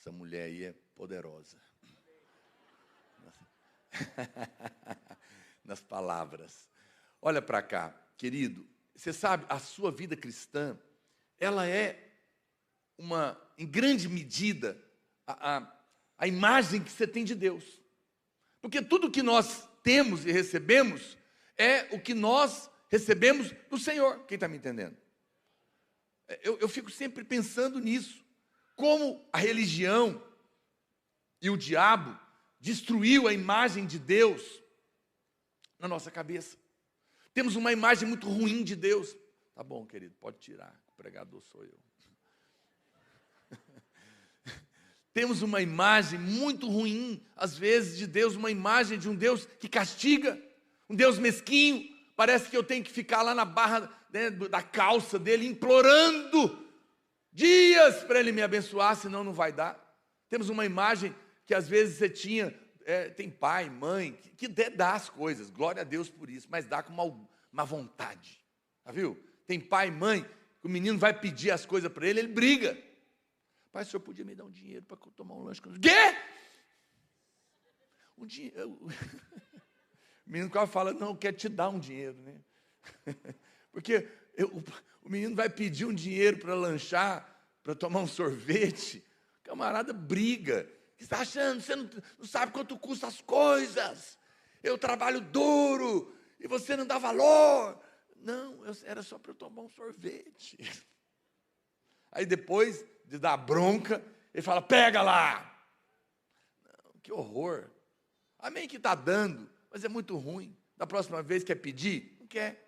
Essa mulher aí é poderosa. Nas palavras. Olha para cá, querido. Você sabe, a sua vida cristã, ela é em grande medida, a imagem que você tem de Deus. Porque tudo que nós temos e recebemos é o que nós recebemos do Senhor. Quem está me entendendo? Eu fico sempre pensando nisso. Como a religião e o diabo destruiu a imagem de Deus na nossa cabeça. Temos uma imagem muito ruim de Deus. Tá bom, querido, pode tirar. O pregador sou eu. Temos uma imagem muito ruim, às vezes, de Deus, uma imagem de um Deus que castiga, um Deus mesquinho. Parece que eu tenho que ficar lá na barra, né, da calça dele, implorando dias para ele me abençoar, senão não vai dar. Temos uma imagem que às vezes você tinha, tem pai, mãe, que dá as coisas, glória a Deus por isso, mas dá com uma vontade. Já viu? Tem pai e mãe, que o menino vai pedir as coisas para ele briga. Pai, o senhor podia me dar um dinheiro para tomar um lanche? Quê? Um dinheiro. O menino quase fala, não, eu quero te dar um dinheiro, né? Porque o menino vai pedir um dinheiro para lanchar, para tomar um sorvete. O camarada briga. O que você está achando? Você não sabe quanto custa as coisas. Eu trabalho duro e você não dá valor. Não, era só para eu tomar um sorvete. Aí depois de dar bronca, ele fala, pega lá. Não, que horror. Amém que está dando, mas é muito ruim. Da próxima vez quer pedir? Não quer.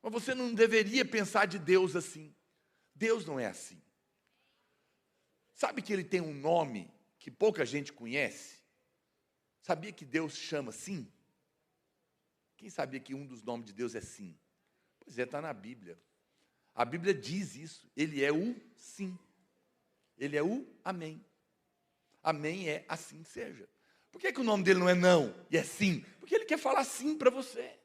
Mas você não deveria pensar de Deus assim. Deus não é assim. Sabe que ele tem um nome que pouca gente conhece? Sabia que Deus chama sim? Quem sabia que um dos nomes de Deus é sim? Pois é, está na Bíblia. A Bíblia diz isso. Ele é o sim. Ele é o amém. Amém é assim seja. Por que o nome dele não é não e é sim? Porque ele quer falar sim para você.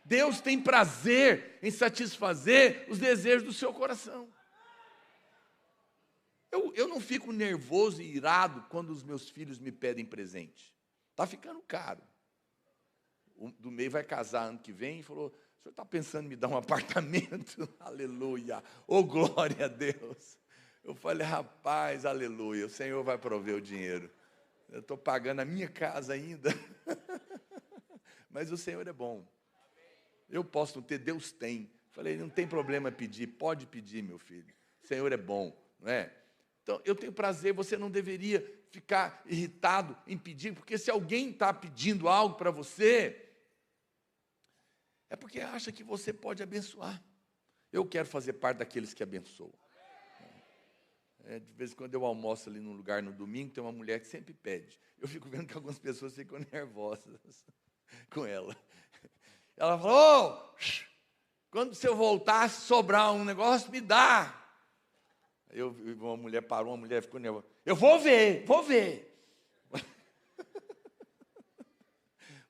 Deus tem prazer em satisfazer os desejos do seu coração. Eu não fico nervoso e irado quando os meus filhos me pedem presente. Está ficando caro. O do meio vai casar ano que vem e falou, o senhor está pensando em me dar um apartamento? Aleluia, oh glória a Deus. Eu falei, rapaz, aleluia, o Senhor vai prover o dinheiro. Eu estou pagando a minha casa ainda. Mas o Senhor é bom. Eu posso não ter, Deus tem. Falei, não tem problema pedir, pode pedir, meu filho. O Senhor é bom, não é? Então, eu tenho prazer, você não deveria ficar irritado em pedir, porque se alguém está pedindo algo para você, é porque acha que você pode abençoar. Eu quero fazer parte daqueles que abençoam. De vez em quando eu almoço ali num lugar no domingo, tem uma mulher que sempre pede. Eu fico vendo que algumas pessoas ficam nervosas com ela. Ela falou, quando você voltar, se sobrar um negócio, me dá. Uma mulher parou, uma mulher ficou nervosa. Eu vou ver.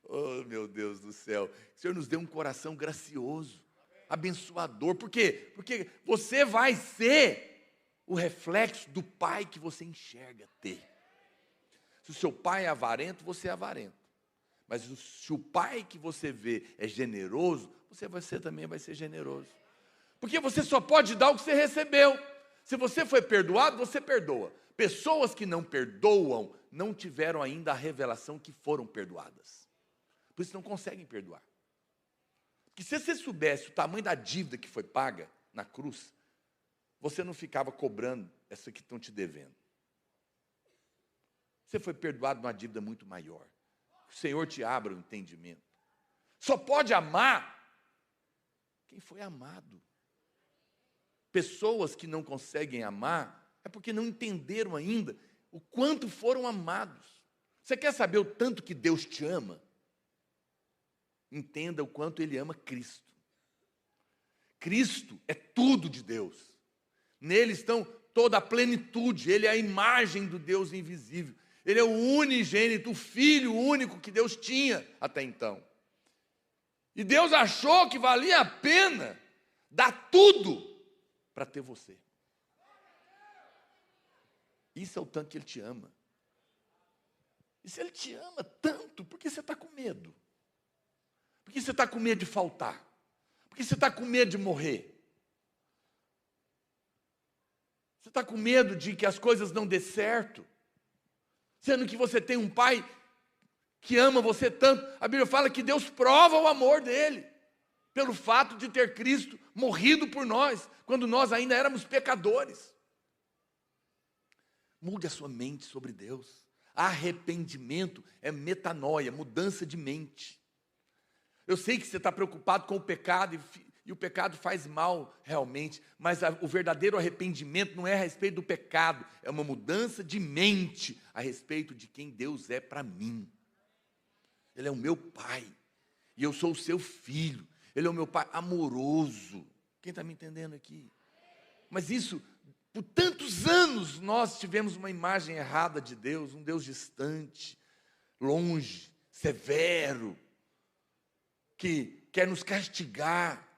Oh, meu Deus do céu. O Senhor nos deu um coração gracioso, abençoador. Por quê? Porque você vai ser o reflexo do pai que você enxerga ter. Se o seu pai é avarento, você é avarento. Mas se o pai que você vê é generoso, você também vai ser generoso. Porque você só pode dar o que você recebeu. Se você foi perdoado, você perdoa. Pessoas que não perdoam, não tiveram ainda a revelação que foram perdoadas. Por isso não conseguem perdoar. Porque se você soubesse o tamanho da dívida que foi paga na cruz, você não ficava cobrando essa que estão te devendo. Você foi perdoado de uma dívida muito maior. O Senhor te abra o entendimento. Só pode amar quem foi amado. Pessoas que não conseguem amar é porque não entenderam ainda o quanto foram amados. Você quer saber o tanto que Deus te ama? Entenda o quanto Ele ama Cristo. Cristo é tudo de Deus. Nele estão toda a plenitude. Ele é a imagem do Deus invisível. Ele é o unigênito, o Filho único que Deus tinha até então. E Deus achou que valia a pena dar tudo para ter você. Isso é o tanto que Ele te ama. E se Ele te ama tanto, por que você está com medo? Por que você está com medo de faltar? Por que você está com medo de morrer? Você está com medo de que as coisas não dê certo? Sendo que você tem um pai que ama você tanto. A Bíblia fala que Deus prova o amor dele, pelo fato de ter Cristo morrido por nós, quando nós ainda éramos pecadores. Mude a sua mente sobre Deus. Arrependimento é metanoia, mudança de mente. Eu sei que você está preocupado com o pecado e o pecado faz mal realmente, mas o verdadeiro arrependimento não é a respeito do pecado, é uma mudança de mente a respeito de quem Deus é para mim. Ele é o meu pai e eu sou o seu filho. Ele é o meu pai amoroso. Quem está me entendendo aqui? Mas isso, por tantos anos, nós tivemos uma imagem errada de Deus, um Deus distante, longe, severo, que quer nos castigar.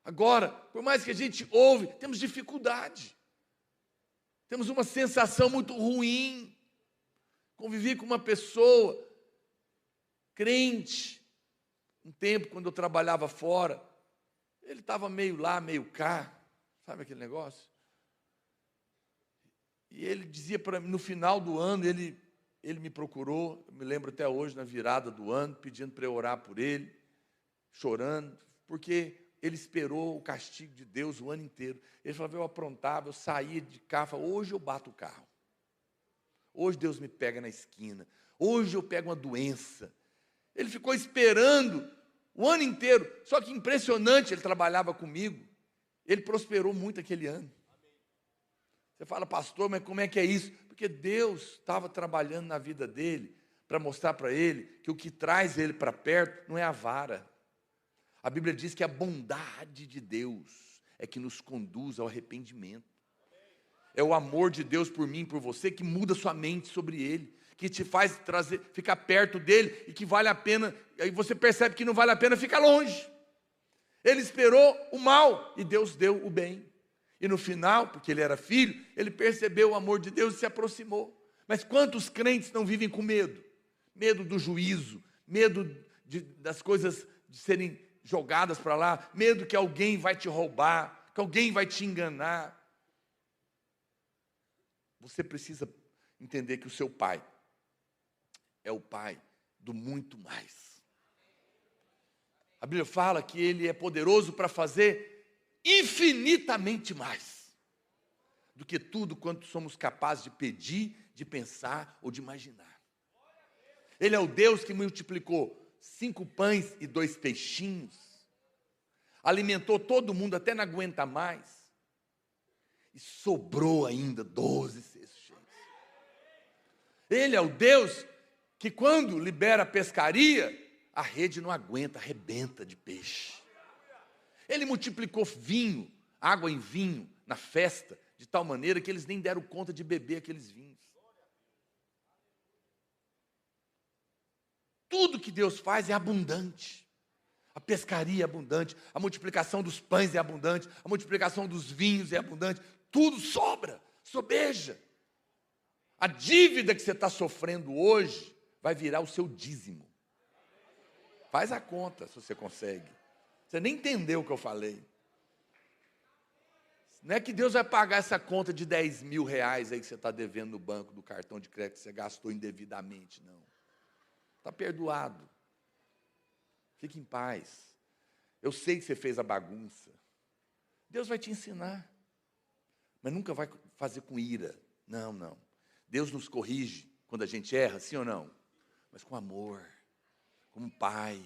Agora, por mais que a gente ouve, temos dificuldade. Temos uma sensação muito ruim. Convivi com uma pessoa, crente, um tempo quando eu trabalhava fora, ele estava meio lá, meio cá, sabe aquele negócio? E ele dizia para mim, no final do ano, ele me procurou, eu me lembro até hoje, na virada do ano, pedindo para eu orar por ele, chorando, porque ele esperou o castigo de Deus o ano inteiro. Ele falava, eu aprontava, eu saía de carro, falava, hoje eu bato o carro. Hoje Deus me pega na esquina. Hoje eu pego uma doença. Ele ficou esperando o ano inteiro. Só que impressionante, ele trabalhava comigo. Ele prosperou muito aquele ano. Você fala, pastor, mas como é que é isso? Porque Deus estava trabalhando na vida dele para mostrar para ele que o que traz ele para perto não é a vara. A Bíblia diz que a bondade de Deus é que nos conduz ao arrependimento. É o amor de Deus por mim e por você que muda sua mente sobre Ele, que te faz ficar perto dEle e que vale a pena, aí você percebe que não vale a pena ficar longe. Ele esperou o mal e Deus deu o bem. E no final, porque ele era filho, ele percebeu o amor de Deus e se aproximou. Mas quantos crentes não vivem com medo? Medo do juízo, medo das coisas de serem jogadas para lá, medo que alguém vai te roubar, que alguém vai te enganar. Você precisa entender que o seu pai é o pai do muito mais. A Bíblia fala que ele é poderoso para fazer infinitamente mais do que tudo quanto somos capazes de pedir, de pensar ou de imaginar. Ele é o Deus que multiplicou 5 pães e 2 peixinhos, alimentou todo mundo até não aguenta mais, e sobrou ainda 12 cestos cheios. Ele é o Deus que quando libera a pescaria, a rede não aguenta, arrebenta de peixe. Ele multiplicou vinho, água em vinho, na festa, de tal maneira que eles nem deram conta de beber aqueles vinhos. Tudo que Deus faz é abundante. A pescaria é abundante, a multiplicação dos pães é abundante, a multiplicação dos vinhos é abundante, tudo sobra, sobeja. A dívida que você está sofrendo hoje vai virar o seu dízimo. Faz a conta, se você consegue. Você nem entendeu o que eu falei. Não é que Deus vai pagar essa conta de 10 mil reais aí que você está devendo no banco do cartão de crédito que você gastou indevidamente, não. Está perdoado. Fique em paz. Eu sei que você fez a bagunça. Deus vai te ensinar. Mas nunca vai fazer com ira. Não, não. Deus nos corrige quando a gente erra, sim ou não? Mas com amor, como pai.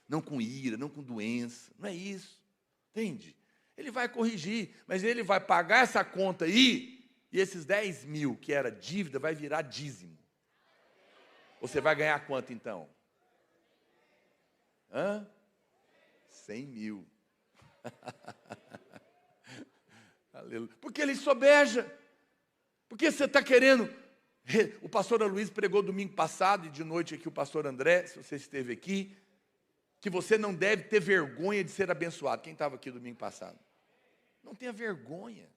Não com ira, não com doença. Não é isso. Entende? Ele vai corrigir, mas ele vai pagar essa conta aí, e esses 10 mil que era dívida vai virar dízimo. Você vai ganhar quanto então? 100 mil. Aleluia. Porque ele sobeja. Porque você está querendo. O pastor Luiz pregou domingo passado, e de noite aqui o pastor André, se você esteve aqui, que você não deve ter vergonha de ser abençoado. Quem estava aqui domingo passado? Não tenha vergonha.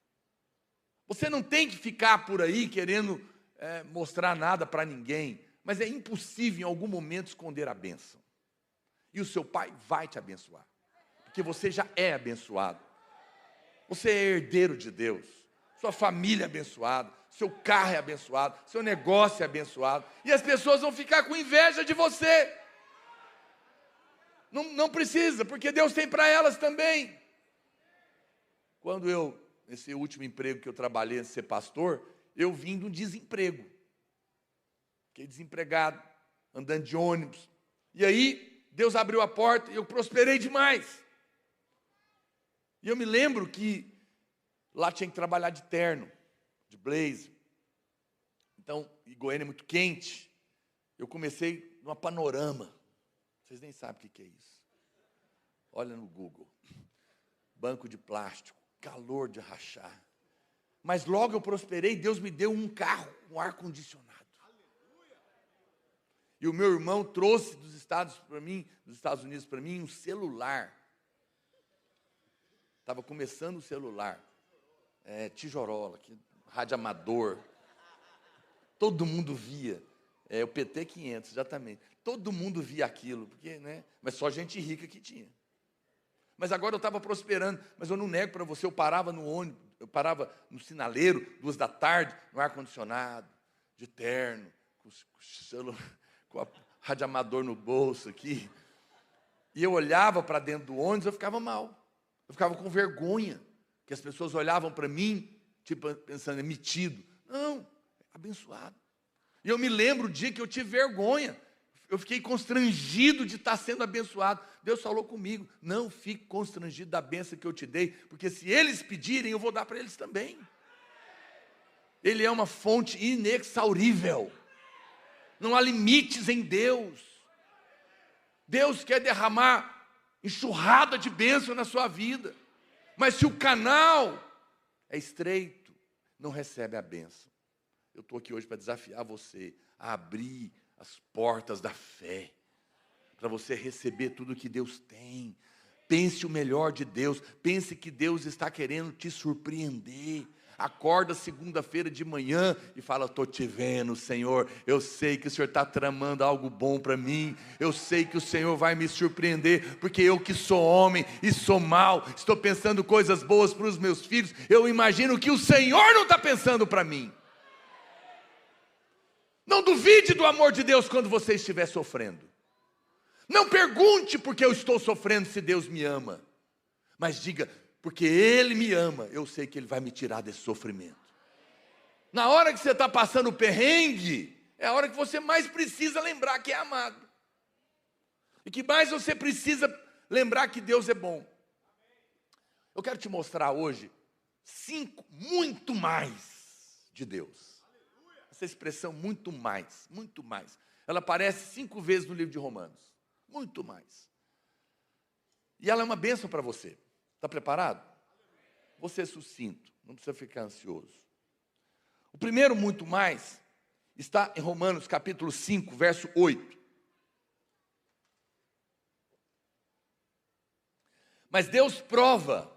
Você não tem que ficar por aí querendo mostrar nada para ninguém, mas é impossível em algum momento esconder a bênção. E o seu pai vai te abençoar, porque você já é abençoado. Você é herdeiro de Deus, sua família é abençoada, seu carro é abençoado, seu negócio é abençoado, e as pessoas vão ficar com inveja de você. Não precisa, porque Deus tem para elas também. Quando nesse último emprego que eu trabalhei, antes de ser pastor, eu vim de um desemprego. Fiquei desempregado, andando de ônibus. E aí, Deus abriu a porta e eu prosperei demais. E eu me lembro que lá tinha que trabalhar de terno, de blazer. Então, e Goiânia é muito quente. Eu comecei numa Panorama. Vocês nem sabem o que é isso. Olha no Google. Banco de plástico, calor de rachar. Mas logo eu prosperei, Deus me deu um carro, um ar-condicionado. E o meu irmão trouxe dos Estados Unidos para mim, um celular. Estava começando o celular. Tijorola, rádio amador. Todo mundo via. O PT500, exatamente. Todo mundo via aquilo, porque, mas só gente rica que tinha. Mas agora eu estava prosperando, mas eu não nego para você, eu parava no ônibus, eu parava no sinaleiro, 2 da tarde, no ar-condicionado, de terno, com a rádio amador no bolso aqui. E eu olhava para dentro do ônibus, eu ficava mal. Eu ficava com vergonha, que as pessoas olhavam para mim, tipo, pensando, é metido. Não, abençoado. E eu me lembro o dia que eu tive vergonha. Eu fiquei constrangido de estar sendo abençoado. Deus falou comigo, não fique constrangido da bênção que eu te dei, porque se eles pedirem, eu vou dar para eles também. Ele é uma fonte inexaurível. Não há limites em Deus. Deus quer derramar enxurrada de bênção na sua vida. Mas se o canal é estreito, não recebe a bênção. Eu estou aqui hoje para desafiar você a abrir as portas da fé, para você receber tudo que Deus tem. Pense o melhor de Deus, pense que Deus está querendo te surpreender. Acorda segunda-feira de manhã e fala, estou te vendo, Senhor, eu sei que o Senhor está tramando algo bom para mim, eu sei que o Senhor vai me surpreender, porque eu que sou homem e sou mau, estou pensando coisas boas para os meus filhos, eu imagino que o Senhor não está pensando para mim. Não duvide do amor de Deus quando você estiver sofrendo. Não pergunte por que eu estou sofrendo se Deus me ama. Mas diga, porque Ele me ama, eu sei que Ele vai me tirar desse sofrimento. Na hora que você está passando o perrengue, é a hora que você mais precisa lembrar que é amado. E que mais você precisa lembrar que Deus é bom. Eu quero te mostrar hoje 5 muito mais de Deus. Essa expressão muito mais, ela aparece 5 vezes no livro de Romanos, muito mais. E ela é uma bênção para você. Está preparado? Vou ser sucinto, não precisa ficar ansioso. O primeiro muito mais está em Romanos capítulo 5, verso 8. Mas Deus prova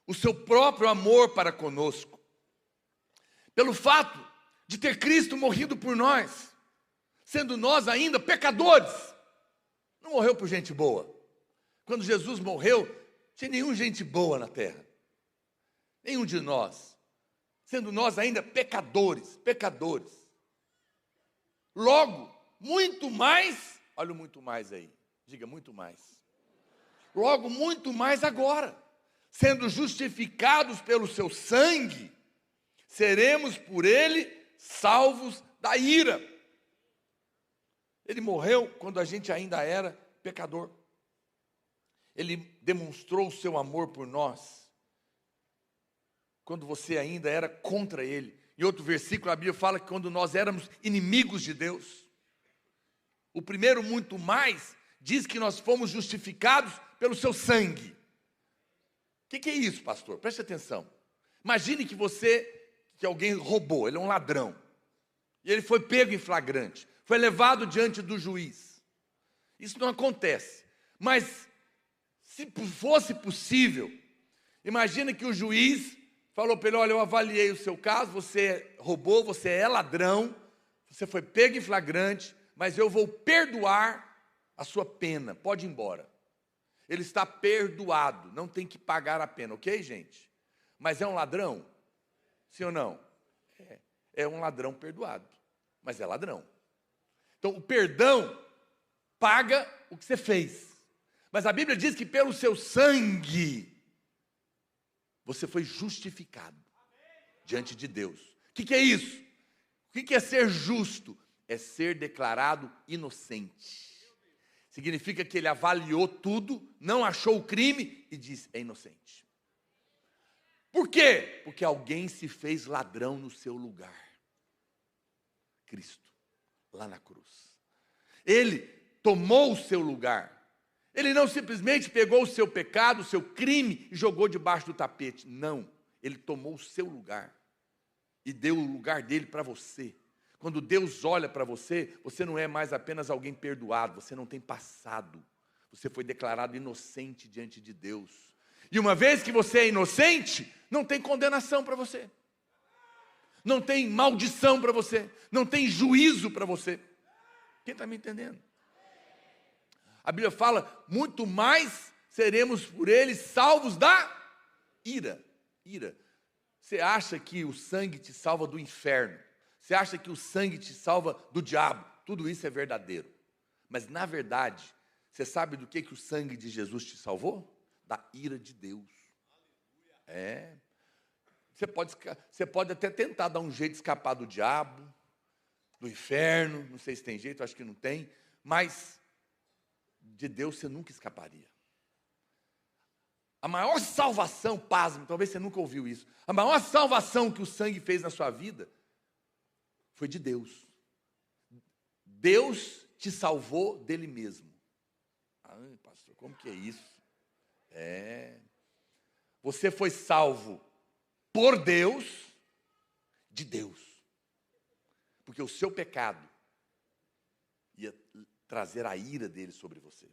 o seu próprio amor para conosco, pelo fato de ter Cristo morrido por nós, sendo nós ainda pecadores. Não morreu por gente boa. Quando Jesus morreu, não tinha nenhuma gente boa na terra. Nenhum de nós. Sendo nós ainda pecadores. Logo, muito mais, olha o muito mais aí, diga muito mais. Logo, muito mais agora, sendo justificados pelo seu sangue, seremos por ele salvos da ira. Ele morreu quando a gente ainda era pecador. Ele demonstrou o seu amor por nós quando você ainda era contra Ele. Em outro versículo a Bíblia fala que quando nós éramos inimigos de Deus. O primeiro muito mais diz que nós fomos justificados pelo seu sangue. O que é isso, pastor? Preste atenção. Imagine que alguém roubou, ele é um ladrão. E ele foi pego em flagrante, foi levado diante do juiz. Isso não acontece. Mas, se fosse possível, imagine que o juiz falou para ele: olha, eu avaliei o seu caso, você roubou, você é ladrão, você foi pego em flagrante, mas eu vou perdoar a sua pena, pode ir embora. Ele está perdoado, não tem que pagar a pena, ok, gente? Mas é um ladrão? Sim ou não? É um ladrão perdoado, mas é ladrão. Então, o perdão paga o que você fez. Mas a Bíblia diz que pelo seu sangue, você foi justificado diante de Deus. O que é isso? O que é ser justo? É ser declarado inocente. Significa que ele avaliou tudo, não achou o crime e disse: é inocente. Por quê? Porque alguém se fez ladrão no seu lugar. Cristo, lá na cruz. Ele tomou o seu lugar. Ele não simplesmente pegou o seu pecado, o seu crime e jogou debaixo do tapete. Não, ele tomou o seu lugar e deu o lugar dele para você. Quando Deus olha para você, você não é mais apenas alguém perdoado, você não tem passado. Você foi declarado inocente diante de Deus. E uma vez que você é inocente, não tem condenação para você. Não tem maldição para você. Não tem juízo para você. Quem está me entendendo? A Bíblia fala: muito mais seremos por ele salvos da ira. Ira. Você acha que o sangue te salva do inferno? Você acha que o sangue te salva do diabo? Tudo isso é verdadeiro. Mas na verdade, você sabe do que o sangue de Jesus te salvou? Da ira de Deus. Você pode até tentar dar um jeito de escapar do diabo, do inferno, não sei se tem jeito, acho que não tem, mas de Deus você nunca escaparia. A maior salvação, pasme, talvez você nunca ouviu isso, a maior salvação que o sangue fez na sua vida foi de Deus. Deus te salvou dele mesmo. Ai, pastor, como que é isso? Você foi salvo por Deus, de Deus. Porque o seu pecado ia trazer a ira dele sobre você.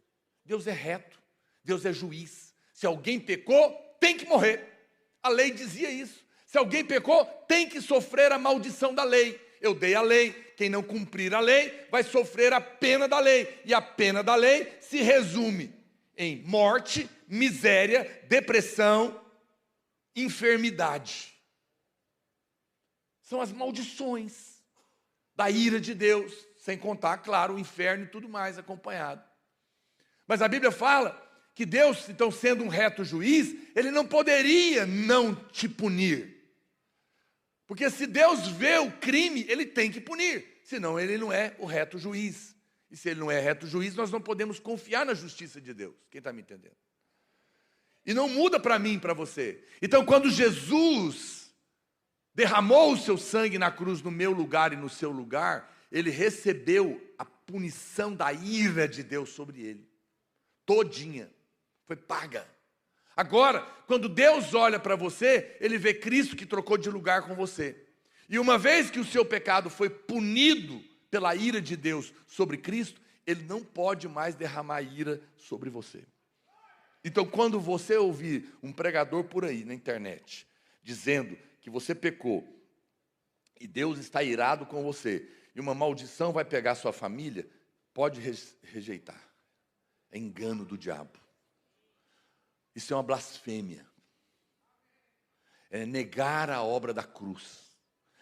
Deus é reto, Deus é juiz. Se alguém pecou, tem que morrer. A lei dizia isso. Se alguém pecou, tem que sofrer a maldição da lei. Eu dei a lei, quem não cumprir a lei vai sofrer a pena da lei. E a pena da lei se resume em morte, miséria, depressão, enfermidade. São as maldições da ira de Deus, sem contar, claro, o inferno e tudo mais acompanhado. Mas a Bíblia fala que Deus, então, sendo um reto juiz, ele não poderia não te punir. Porque se Deus vê o crime, ele tem que punir, senão ele não é o reto juiz. E se ele não é reto juiz, nós não podemos confiar na justiça de Deus. Quem está me entendendo? E não muda para mim e para você. Então, quando Jesus derramou o seu sangue na cruz no meu lugar e no seu lugar, ele recebeu a punição da ira de Deus sobre ele. Todinha. Foi paga. Agora, quando Deus olha para você, ele vê Cristo que trocou de lugar com você. E uma vez que o seu pecado foi punido pela ira de Deus sobre Cristo, ele não pode mais derramar ira sobre você. Então, quando você ouvir um pregador por aí na internet dizendo que você pecou e Deus está irado com você e uma maldição vai pegar sua família, pode rejeitar. É engano do diabo. Isso é uma blasfêmia. É negar a obra da cruz.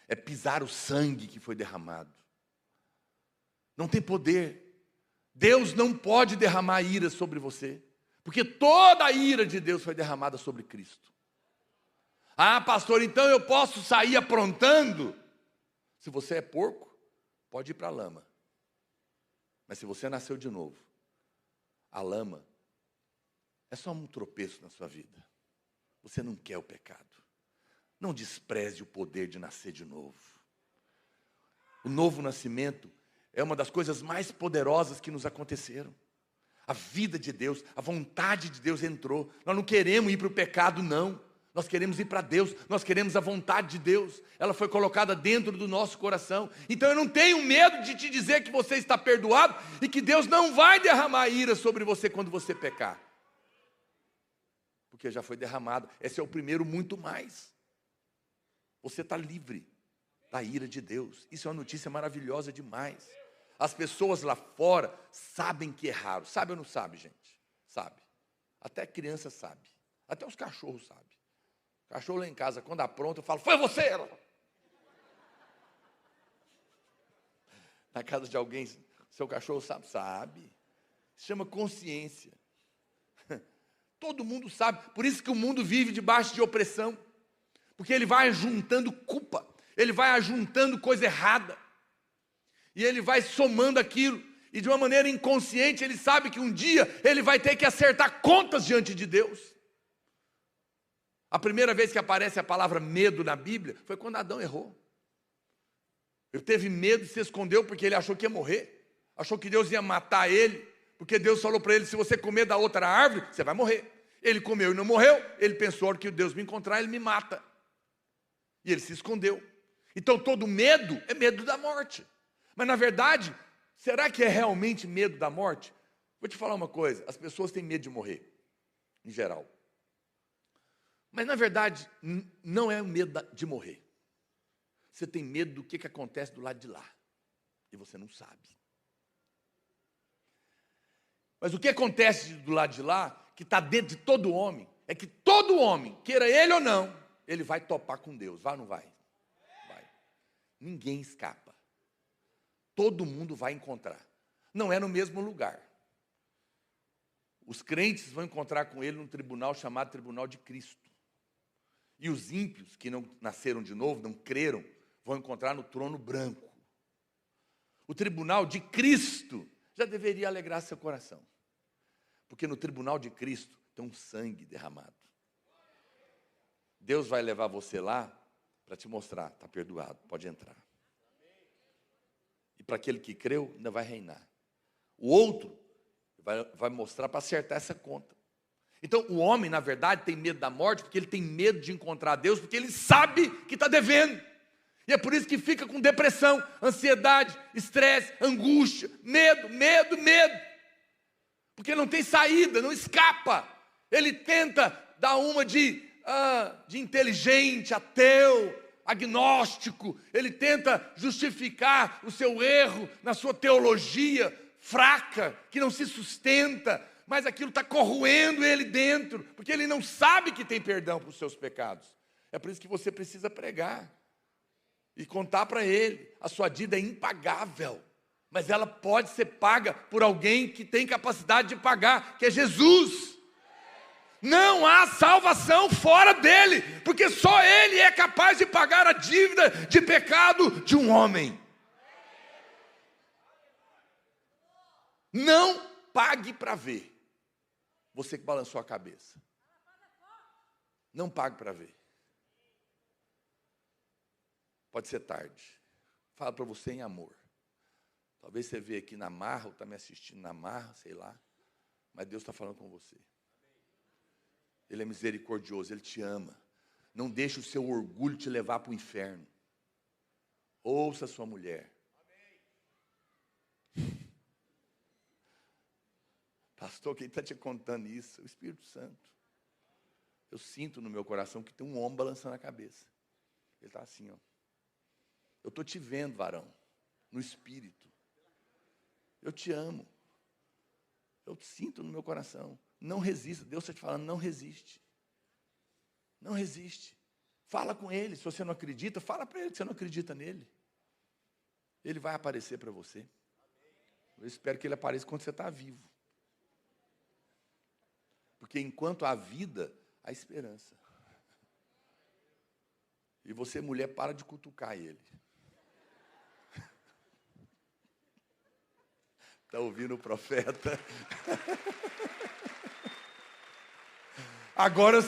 É pisar o sangue que foi derramado. Não tem poder. Deus não pode derramar ira sobre você. Porque toda a ira de Deus foi derramada sobre Cristo. Ah, pastor, então eu posso sair aprontando? Se você é porco, pode ir para a lama. Mas se você nasceu de novo, a lama é só um tropeço na sua vida. Você não quer o pecado. Não despreze o poder de nascer de novo. O novo nascimento é uma das coisas mais poderosas que nos aconteceram. A vida de Deus, a vontade de Deus entrou. Nós não queremos ir para o pecado, não. Nós queremos ir para Deus, nós queremos a vontade de Deus. Ela foi colocada dentro do nosso coração. Então eu não tenho medo de te dizer que você está perdoado e que Deus não vai derramar ira sobre você quando você pecar. Porque já foi derramado. Esse é o primeiro muito mais. Você está livre da ira de Deus. Isso é uma notícia maravilhosa demais. As pessoas lá fora sabem que erraram. Sabe ou não sabe, gente? Sabe. Até criança sabe. Até os cachorros sabem. O cachorro lá em casa, quando apronta, eu falo, foi você! Na casa de alguém, seu cachorro sabe? Sabe. Se chama consciência. Todo mundo sabe. Por isso que o mundo vive debaixo de opressão. Porque ele vai ajuntando culpa. Ele vai ajuntando coisa errada. E ele vai somando aquilo. E de uma maneira inconsciente, ele sabe que um dia ele vai ter que acertar contas diante de Deus. A primeira vez que aparece a palavra medo na Bíblia foi quando Adão errou. Ele teve medo e se escondeu porque ele achou que ia morrer. Achou que Deus ia matar ele. Porque Deus falou para ele, se você comer da outra árvore, você vai morrer. Ele comeu e não morreu. Ele pensou, que Deus me encontrar, ele me mata. E ele se escondeu. Então todo medo é medo da morte. Mas na verdade, será que é realmente medo da morte? Vou te falar uma coisa, as pessoas têm medo de morrer, em geral. Mas na verdade, não é o medo de morrer. Você tem medo do que acontece do lado de lá. E você não sabe. Mas o que acontece do lado de lá, que está dentro de todo homem, é que todo homem, queira ele ou não, ele vai topar com Deus. Vai ou não vai? Vai. Ninguém escapa. Todo mundo vai encontrar. Não é no mesmo lugar. Os crentes vão encontrar com ele num tribunal chamado Tribunal de Cristo. E os ímpios, que não nasceram de novo, não creram, vão encontrar no trono branco. O tribunal de Cristo já deveria alegrar seu coração. Porque no tribunal de Cristo tem um sangue derramado. Deus vai levar você lá para te mostrar, está perdoado, pode entrar. E para aquele que creu, ainda vai reinar. O outro vai mostrar para acertar essa conta. Então, o homem, na verdade, tem medo da morte, porque ele tem medo de encontrar Deus, porque ele sabe que está devendo. E é por isso que fica com depressão, ansiedade, estresse, angústia, medo. Porque não tem saída, não escapa. Ele tenta dar uma de inteligente, ateu, agnóstico. Ele tenta justificar o seu erro na sua teologia fraca, que não se sustenta, mas aquilo está corroendo ele dentro, porque ele não sabe que tem perdão para os seus pecados. É por isso que você precisa pregar e contar para ele, a sua dívida é impagável, mas ela pode ser paga por alguém que tem capacidade de pagar, que é Jesus. Não há salvação fora dele, porque só ele é capaz de pagar a dívida de pecado de um homem. Não pague para ver. Você que balançou a cabeça. Não pague para ver. Pode ser tarde. Fala para você em amor. Talvez você veja aqui na marra, ou está me assistindo na marra, sei lá. Mas Deus está falando com você. Ele é misericordioso, Ele te ama. Não deixe o seu orgulho te levar para o inferno. Ouça a sua mulher. Pastor, quem está te contando isso? O Espírito Santo. Eu sinto no meu coração que tem um homem balançando a cabeça. Ele está assim, ó. Eu estou te vendo, varão, no Espírito. Eu te amo. Eu sinto no meu coração. Não resista. Deus está te falando, não resiste. Não resiste. Fala com Ele. Se você não acredita, fala para Ele que você não acredita nele. Ele vai aparecer para você. Eu espero que Ele apareça quando você está vivo. Porque enquanto há vida, há esperança. E você, mulher, para de cutucar ele. Está ouvindo o profeta? Agora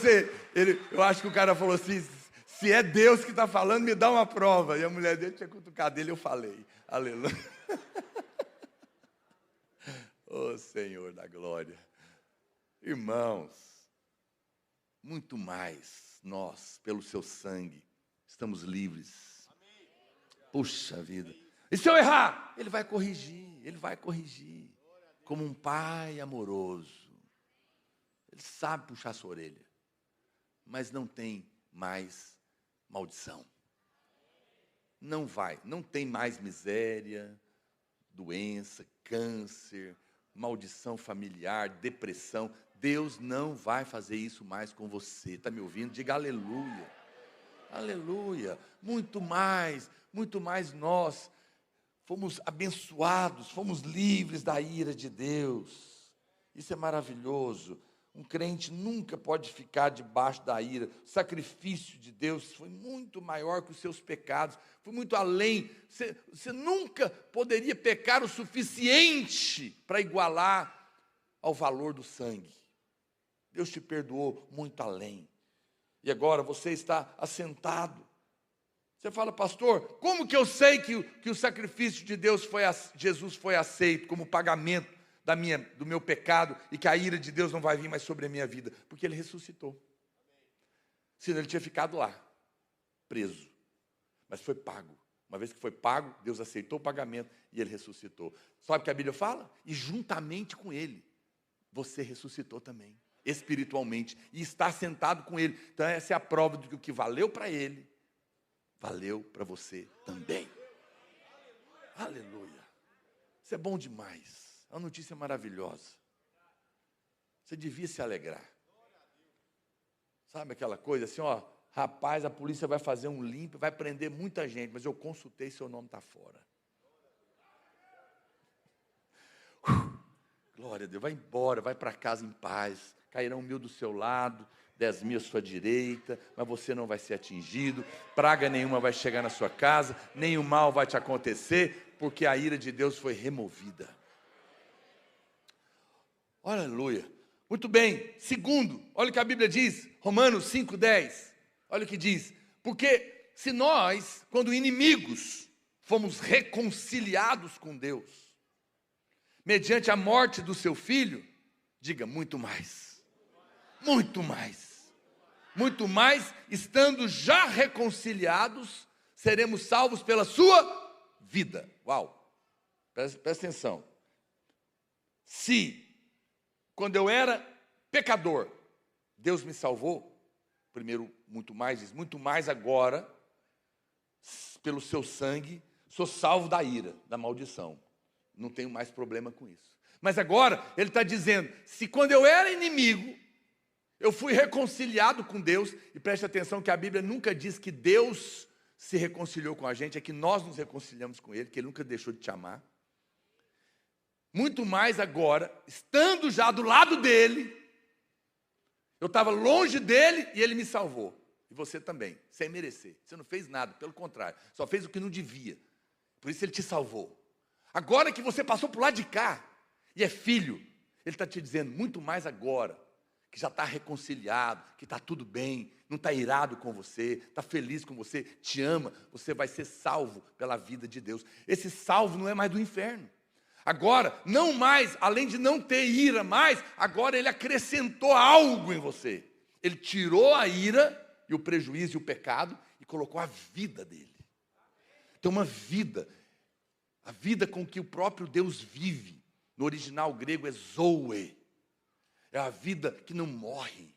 eu acho que o cara falou assim, se é Deus que está falando, me dá uma prova. E a mulher dele tinha cutucado ele, eu falei. Aleluia. Ô Senhor da glória. Irmãos, muito mais nós, pelo seu sangue, estamos livres. Puxa vida. E se eu errar? Ele vai corrigir. Como um pai amoroso. Ele sabe puxar sua orelha. Mas não tem mais maldição. não vai. Não tem mais miséria, doença, câncer, maldição familiar, depressão. Deus não vai fazer isso mais com você. Está me ouvindo? Diga aleluia. Aleluia. Muito mais nós fomos abençoados, fomos livres da ira de Deus. Isso é maravilhoso. Um crente nunca pode ficar debaixo da ira. O sacrifício de Deus foi muito maior que os seus pecados, foi muito além. Você nunca poderia pecar o suficiente para igualar ao valor do sangue. Deus te perdoou muito além. E agora você está assentado. Você fala, pastor, como que eu sei que o sacrifício de Jesus foi aceito como pagamento do meu pecado e que a ira de Deus não vai vir mais sobre a minha vida? Porque Ele ressuscitou. Senão Ele tinha ficado lá, preso. Mas foi pago. Uma vez que foi pago, Deus aceitou o pagamento e Ele ressuscitou. Sabe o que a Bíblia fala? E juntamente com Ele, você ressuscitou também, espiritualmente, e está sentado com Ele. Então essa é a prova de que o que valeu para Ele, valeu para você também. Aleluia. Isso é bom demais. É uma notícia maravilhosa. Você devia se alegrar. Sabe aquela coisa assim, ó, rapaz, a polícia vai fazer um limpo, vai prender muita gente, mas eu consultei, seu nome está fora. Glória a Deus, vai embora, vai para casa em paz. Cairão 1000 do seu lado, 10.000 à sua direita, mas você não vai ser atingido, praga nenhuma vai chegar na sua casa, nenhum mal vai te acontecer, porque a ira de Deus foi removida. Aleluia. Muito bem. Segundo, olha o que a Bíblia diz, Romanos 5:10. Olha o que diz. Porque se nós, quando inimigos, fomos reconciliados com Deus, mediante a morte do seu filho, diga muito mais. Muito mais. Muito mais, estando já reconciliados, seremos salvos pela sua vida. Uau. Presta atenção. Se quando eu era pecador, Deus me salvou. Primeiro, muito mais, diz, muito mais agora, pelo seu sangue, sou salvo da ira, da maldição. Não tenho mais problema com isso. Mas agora, ele está dizendo, se quando eu era inimigo, eu fui reconciliado com Deus, e preste atenção que a Bíblia nunca diz que Deus se reconciliou com a gente, é que nós nos reconciliamos com Ele, que Ele nunca deixou de te amar. Muito mais agora, estando já do lado dele, eu estava longe dele e ele me salvou. E você também, sem merecer. Você não fez nada, pelo contrário, só fez o que não devia. Por isso ele te salvou. Agora que você passou para o lado de cá e é filho, ele está te dizendo muito mais agora, que já está reconciliado, que está tudo bem, não está irado com você, está feliz com você, te ama, você vai ser salvo pela vida de Deus. Esse salvo não é mais do inferno. Agora, não mais, além de não ter ira mais, agora ele acrescentou algo em você. Ele tirou a ira e o prejuízo e o pecado e colocou a vida dele. Então uma vida, a vida com que o próprio Deus vive, no original grego é zoe, é a vida que não morre,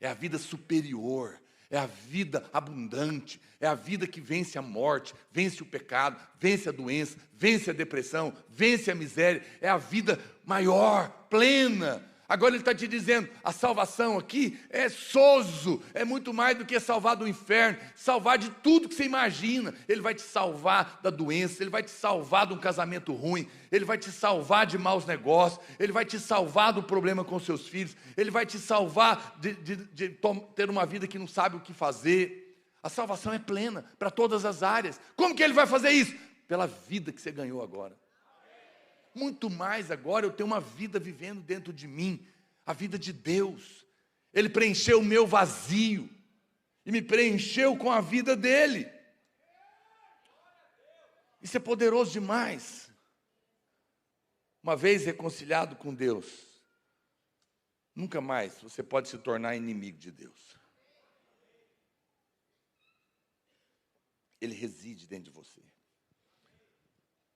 é a vida superior, é a vida abundante, é a vida que vence a morte, vence o pecado, vence a doença, vence a depressão, vence a miséria, é a vida maior, plena. Agora ele está te dizendo, a salvação aqui é sozo, é muito mais do que salvar do inferno, salvar de tudo que você imagina. Ele vai te salvar da doença, ele vai te salvar de um casamento ruim, ele vai te salvar de maus negócios, ele vai te salvar do problema com seus filhos, ele vai te salvar de ter uma vida que não sabe o que fazer. A salvação é plena para todas as áreas. Como que ele vai fazer isso? Pela vida que você ganhou agora. Muito mais agora eu tenho uma vida vivendo dentro de mim, a vida de Deus. Ele preencheu o meu vazio e me preencheu com a vida dele. Isso é poderoso demais. Uma vez reconciliado com Deus, nunca mais você pode se tornar inimigo de Deus. Ele reside dentro de você.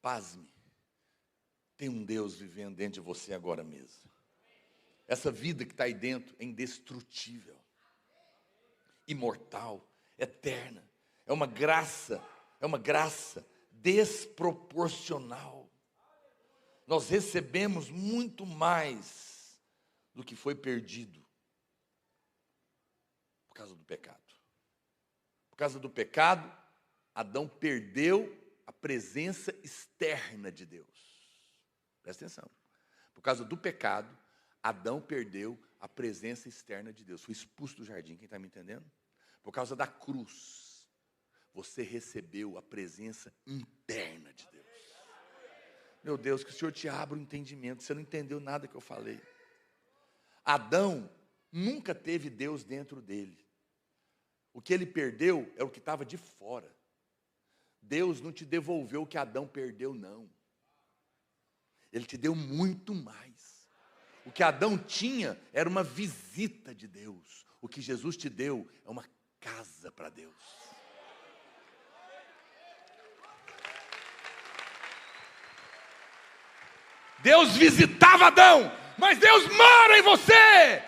Pasme. Tem um Deus vivendo dentro de você agora mesmo. Essa vida que está aí dentro é indestrutível, imortal, eterna. É uma graça É uma graça desproporcional. Nós recebemos muito mais do que foi perdido por causa do pecado. Por causa do pecado, Adão perdeu a presença externa de Deus. Presta atenção. Por causa do pecado, Adão perdeu a presença externa de Deus. Foi expulso do jardim, quem está me entendendo? Por causa da cruz, você recebeu a presença interna de Deus. Meu Deus, que o Senhor te abra o entendimento. Você não entendeu nada que eu falei. Adão nunca teve Deus dentro dele. O que ele perdeu é o que estava de fora. Deus não te devolveu o que Adão perdeu, não. Ele te deu muito mais. O que Adão tinha era uma visita de Deus. O que Jesus te deu é uma casa para Deus. Deus visitava Adão, mas Deus mora em você.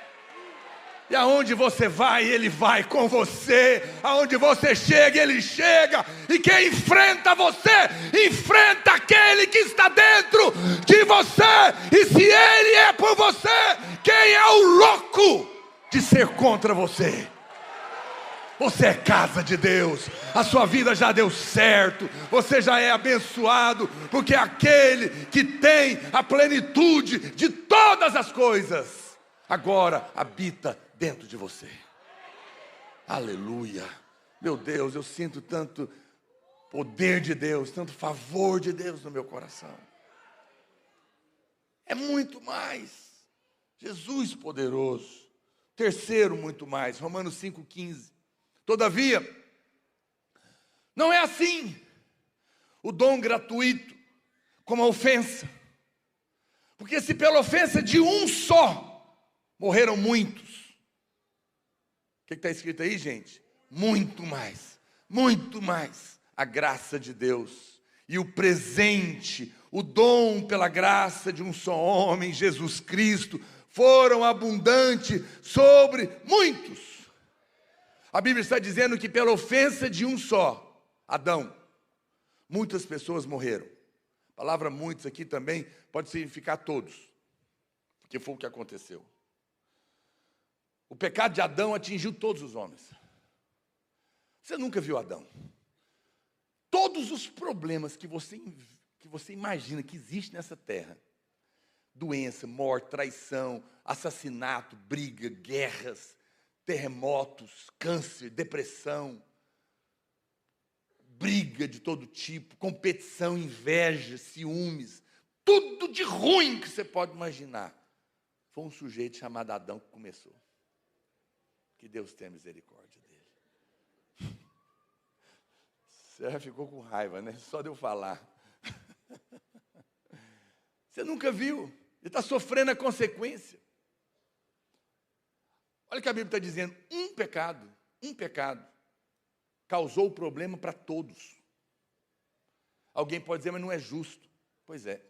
E aonde você vai, Ele vai com você. Aonde você chega, Ele chega. E quem enfrenta você, enfrenta aquele que está dentro de você. E se Ele é por você, quem é o louco de ser contra você? Você é casa de Deus. A sua vida já deu certo. Você já é abençoado. Porque aquele que tem a plenitude de todas as coisas agora habita dentro de você. Aleluia. Meu Deus, eu sinto tanto poder de Deus, tanto favor de Deus no meu coração. É muito mais. Jesus poderoso. Terceiro, muito mais. Romanos 5,15. Todavia, não é assim o dom gratuito como a ofensa. Porque se pela ofensa de um só morreram muitos. O que está escrito aí, gente? Muito mais a graça de Deus e o presente, o dom pela graça de um só homem, Jesus Cristo, foram abundantes sobre muitos. A Bíblia está dizendo que pela ofensa de um só, Adão, muitas pessoas morreram. A palavra muitos aqui também pode significar todos, porque foi o que aconteceu. O pecado de Adão atingiu todos os homens. Você nunca viu Adão? Todos os problemas que você imagina que existe nessa terra, doença, morte, traição, assassinato, briga, guerras, terremotos, câncer, depressão, briga de todo tipo, competição, inveja, ciúmes, tudo de ruim que você pode imaginar. Foi um sujeito chamado Adão que começou. Que Deus tenha misericórdia dele. Você já ficou com raiva, né? Só de eu falar. Você nunca viu. Ele está sofrendo a consequência. Olha o que a Bíblia está dizendo. Um pecado, causou o problema para todos. Alguém pode dizer, mas não é justo. Pois é.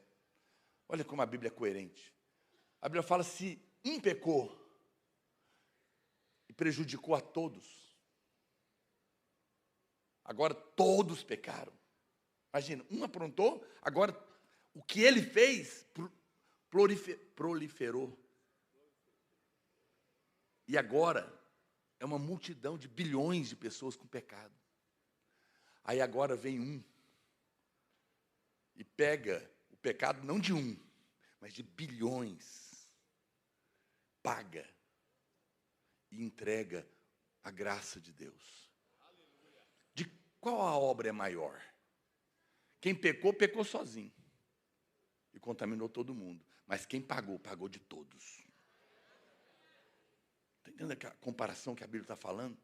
Olha como a Bíblia é coerente. A Bíblia fala, se um pecou e prejudicou a todos, agora todos pecaram. Imagina, um aprontou, agora o que ele fez proliferou. E agora é uma multidão de bilhões de pessoas com pecado. Aí agora vem um e pega o pecado não de um, mas de bilhões, paga e entrega a graça de Deus. De qual a obra é maior? Quem pecou, pecou sozinho e contaminou todo mundo. Mas quem pagou, pagou de todos. Está entendendo a comparação que a Bíblia está falando?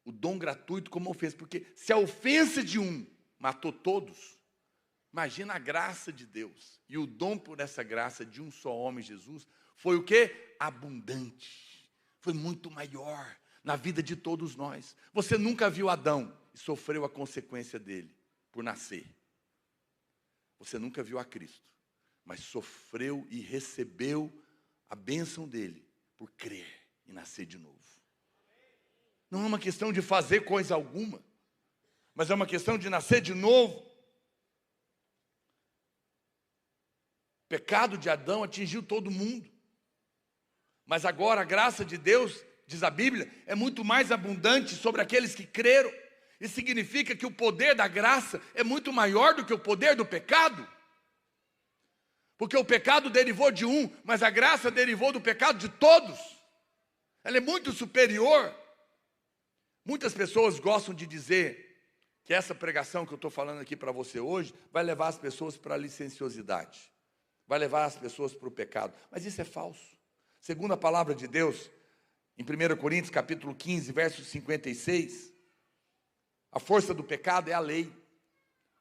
O dom gratuito como ofensa, porque se a ofensa de um matou todos, imagina a graça de Deus. E o dom por essa graça de um só homem, Jesus, foi o quê? Abundante. Foi muito maior na vida de todos nós. Você nunca viu Adão e sofreu a consequência dele por nascer. Você nunca viu a Cristo, mas sofreu e recebeu a bênção dele por crer e nascer de novo. Não é uma questão de fazer coisa alguma. mas é uma questão de nascer de novo. O pecado de Adão atingiu todo mundo, mas agora a graça de Deus, diz a Bíblia, é muito mais abundante sobre aqueles que creram. Isso significa que o poder da graça é muito maior do que o poder do pecado. Porque o pecado derivou de um, mas a graça derivou do pecado de todos. Ela é muito superior. Muitas pessoas gostam de dizer que essa pregação que eu estou falando aqui para você hoje vai levar as pessoas para a licenciosidade, vai levar as pessoas para o pecado. Mas isso é falso. Segundo a palavra de Deus, em 1 Coríntios capítulo 15, verso 56, a força do pecado é a lei,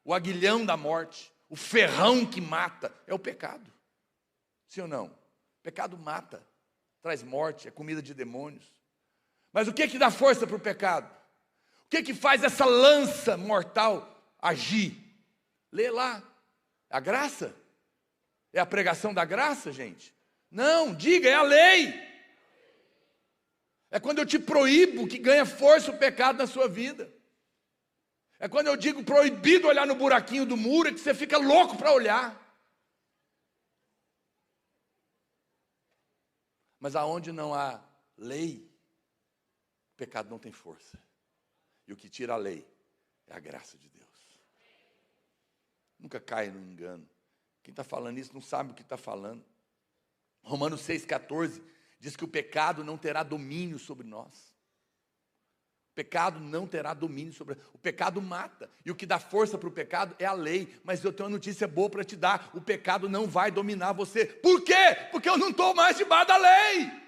o aguilhão da morte, o ferrão que mata é o pecado. Sim ou não? O pecado mata, traz morte, é comida de demônios. Mas o que dá força para o pecado? O que faz essa lança mortal agir? Lê lá, a graça? É a pregação da graça, gente? Não, diga, é a lei. É quando eu te proíbo que ganha força o pecado na sua vida. É quando eu digo proibido olhar no buraquinho do muro, é que você fica louco para olhar. Mas aonde não há lei, o pecado não tem força. E o que tira a lei é a graça de Deus. Nunca caia no engano. Quem está falando isso não sabe o que está falando. Romanos 6,14 diz que o pecado não terá domínio sobre nós. O pecado não terá domínio sobre nós. O pecado mata. E o que dá força para o pecado é a lei. Mas eu tenho uma notícia boa para te dar. O pecado não vai dominar você. Por quê? Porque eu não estou mais debaixo da lei.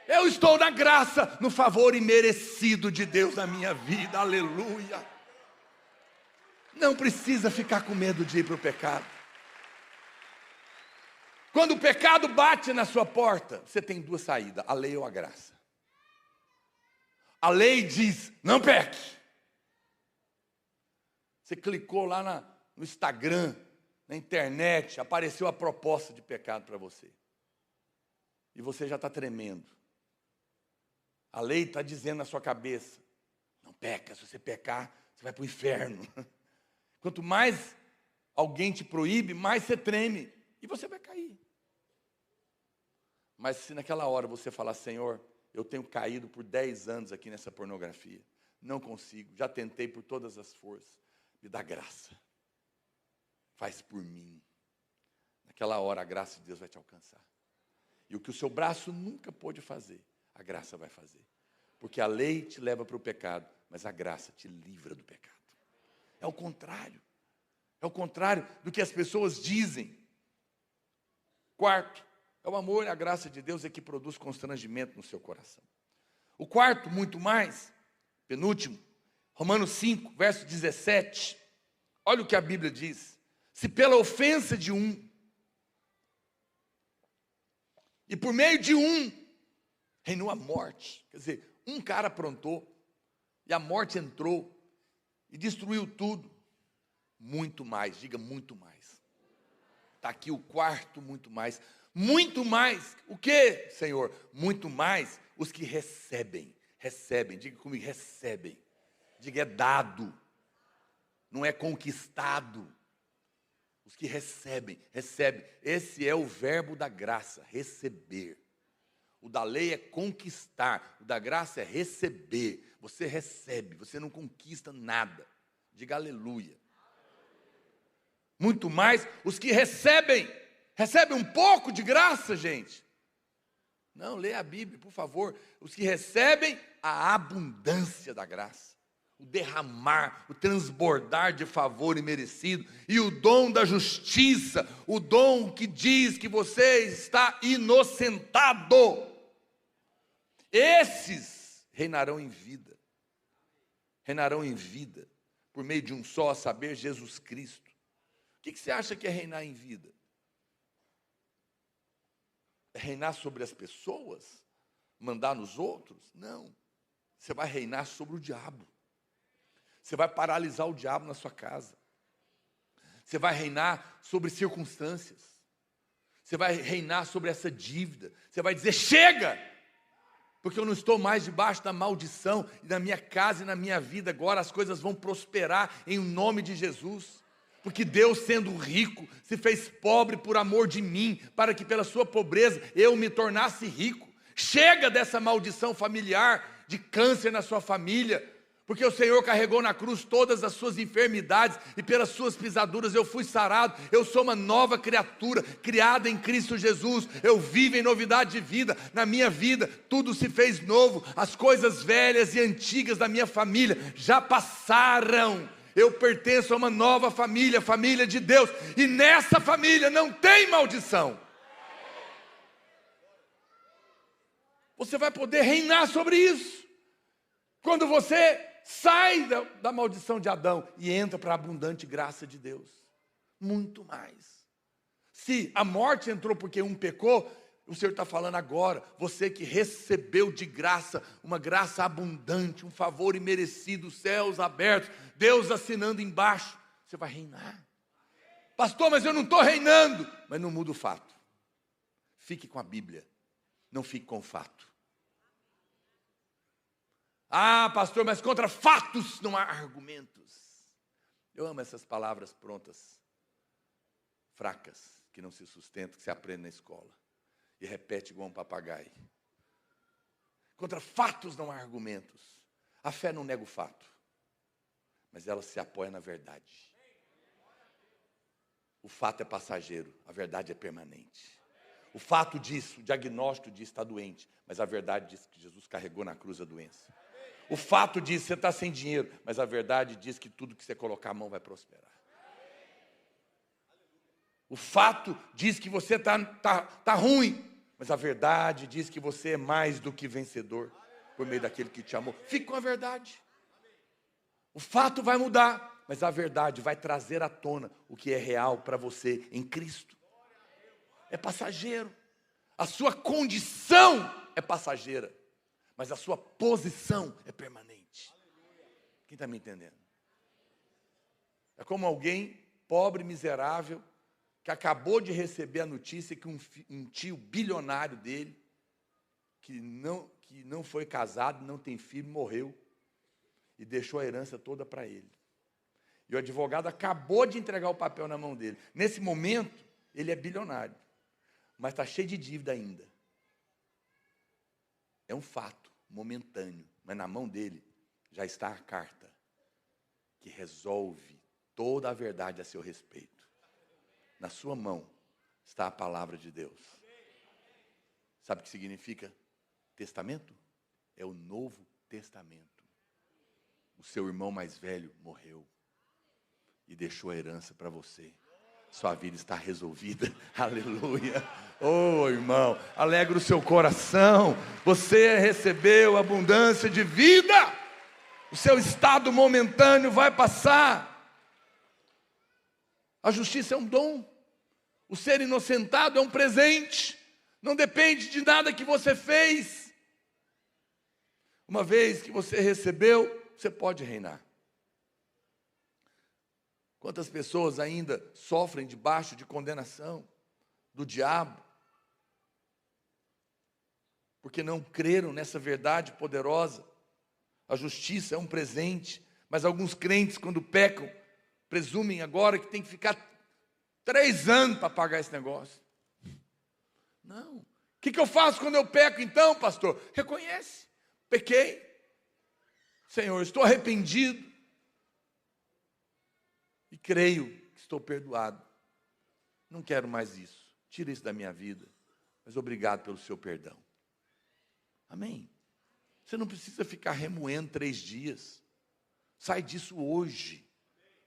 Eu estou na graça, no favor imerecido de Deus na minha vida. Aleluia. Não precisa ficar com medo de ir para o pecado. Quando o pecado bate na sua porta, você tem duas saídas, a lei ou a graça. A lei diz, não peque. Você clicou lá no Instagram, na internet, apareceu a proposta de pecado para você. E você já está tremendo. A lei está dizendo na sua cabeça, não peca, se você pecar, você vai para o inferno. Quanto mais alguém te proíbe, mais você treme. E você vai cair. Mas se naquela hora você falar, Senhor, eu tenho caído por 10 anos aqui nessa pornografia. Não consigo, já tentei por todas as forças. Me dá graça. Faz por mim. Naquela hora a graça de Deus vai te alcançar. E o que o seu braço nunca pôde fazer, a graça vai fazer. Porque a lei te leva para o pecado, mas a graça te livra do pecado. É o contrário. É o contrário do que as pessoas dizem. Quarto, é o amor e a graça de Deus é que produz constrangimento no seu coração. O quarto, muito mais, penúltimo, Romanos 5, verso 17. Olha o que a Bíblia diz. Se pela ofensa de um, e por meio de um, reinou a morte. Quer dizer, um cara aprontou, e a morte entrou, e destruiu tudo. Muito mais, diga muito mais. Está aqui o quarto, muito mais. Muito mais, o que, Senhor? Muito mais os que recebem. Recebem, diga comigo, recebem. Diga, é dado, não é conquistado. Os que recebem, recebem. Esse é o verbo da graça, receber. O da lei é conquistar, o da graça é receber. Você recebe, você não conquista nada. Diga aleluia. Muito mais os que recebem. Recebem um pouco de graça, gente. Não, leia a Bíblia, por favor. Os que recebem a abundância da graça. O derramar, o transbordar de favor imerecido. E o dom da justiça. O dom que diz que você está inocentado. Esses reinarão em vida. Reinarão em vida. Por meio de um só, a saber, Jesus Cristo. O que você acha que é reinar em vida? É reinar sobre as pessoas? Mandar nos outros? Não. Você vai reinar sobre o diabo. Você vai paralisar o diabo na sua casa. Você vai reinar sobre circunstâncias. Você vai reinar sobre essa dívida. Você vai dizer, chega! porque eu não estou mais debaixo da maldição, e na minha casa e na minha vida agora as coisas vão prosperar em nome de Jesus. Porque Deus, sendo rico, se fez pobre por amor de mim, para que pela sua pobreza eu me tornasse rico. Chega dessa maldição familiar, de câncer na sua família, porque o Senhor carregou na cruz todas as suas enfermidades, e pelas suas pisaduras eu fui sarado. Eu sou uma nova criatura, criada em Cristo Jesus. Eu vivo em novidade de vida. Na minha vida tudo se fez novo. As coisas velhas e antigas da minha família já passaram. Eu pertenço a uma nova família, família de Deus, e nessa família não tem maldição. Você vai poder reinar sobre isso, quando você sai da maldição de Adão e entra para a abundante graça de Deus. Muito mais. Se a morte entrou porque um pecou, o Senhor está falando agora, você que recebeu de graça, uma graça abundante, um favor imerecido, céus abertos, Deus assinando embaixo, você vai reinar. Pastor, mas eu não estou reinando. Mas não muda o fato. Fique com a Bíblia, não fique com o fato. Ah, pastor, mas contra fatos não há argumentos. Eu amo essas palavras prontas, fracas, que não se sustentam, que se aprende na escola. E repete igual um papagaio. Contra fatos não há argumentos. A fé não nega o fato, mas ela se apoia na verdade. O fato é passageiro, a verdade é permanente. O fato diz, o diagnóstico diz que está doente, mas a verdade diz que Jesus carregou na cruz a doença. O fato diz que você está sem dinheiro, mas a verdade diz que tudo que você colocar a mão vai prosperar. O fato diz que você tá ruim, mas a verdade diz que você é mais do que vencedor, por meio daquele que te amou. Fique com a verdade. O fato vai mudar, mas a verdade vai trazer à tona o que é real para você em Cristo. É passageiro. A sua condição é passageira, mas a sua posição é permanente. Quem está me entendendo? É como alguém pobre, miserável, que acabou de receber a notícia que um tio bilionário dele, que não foi casado, não tem filho, morreu e deixou a herança toda para ele. E o advogado acabou de entregar o papel na mão dele. Nesse momento, ele é bilionário, mas está cheio de dívida ainda. É um fato momentâneo, mas na mão dele já está a carta que resolve toda a verdade a seu respeito. Na sua mão está a palavra de Deus. Sabe o que significa testamento? É o Novo Testamento. O seu irmão mais velho morreu e deixou a herança para você. Sua vida está resolvida. Aleluia. Oh, irmão, alegra o seu coração. Você recebeu abundância de vida. O seu estado momentâneo vai passar. A justiça é um dom. O ser inocentado é um presente. Não depende de nada que você fez. Uma vez que você recebeu, você pode reinar. Quantas pessoas ainda sofrem debaixo de condenação do diabo, porque não creram nessa verdade poderosa. A justiça é um presente, mas alguns crentes, quando pecam, presumem agora que tem que ficar 3 anos para pagar esse negócio. Não. O que eu faço quando eu peco então, pastor? Reconhece. Pequei. Senhor, estou arrependido. E creio que estou perdoado. Não quero mais isso. Tira isso da minha vida. Mas obrigado pelo seu perdão. Amém. Você não precisa ficar remoendo 3 dias. Sai disso hoje.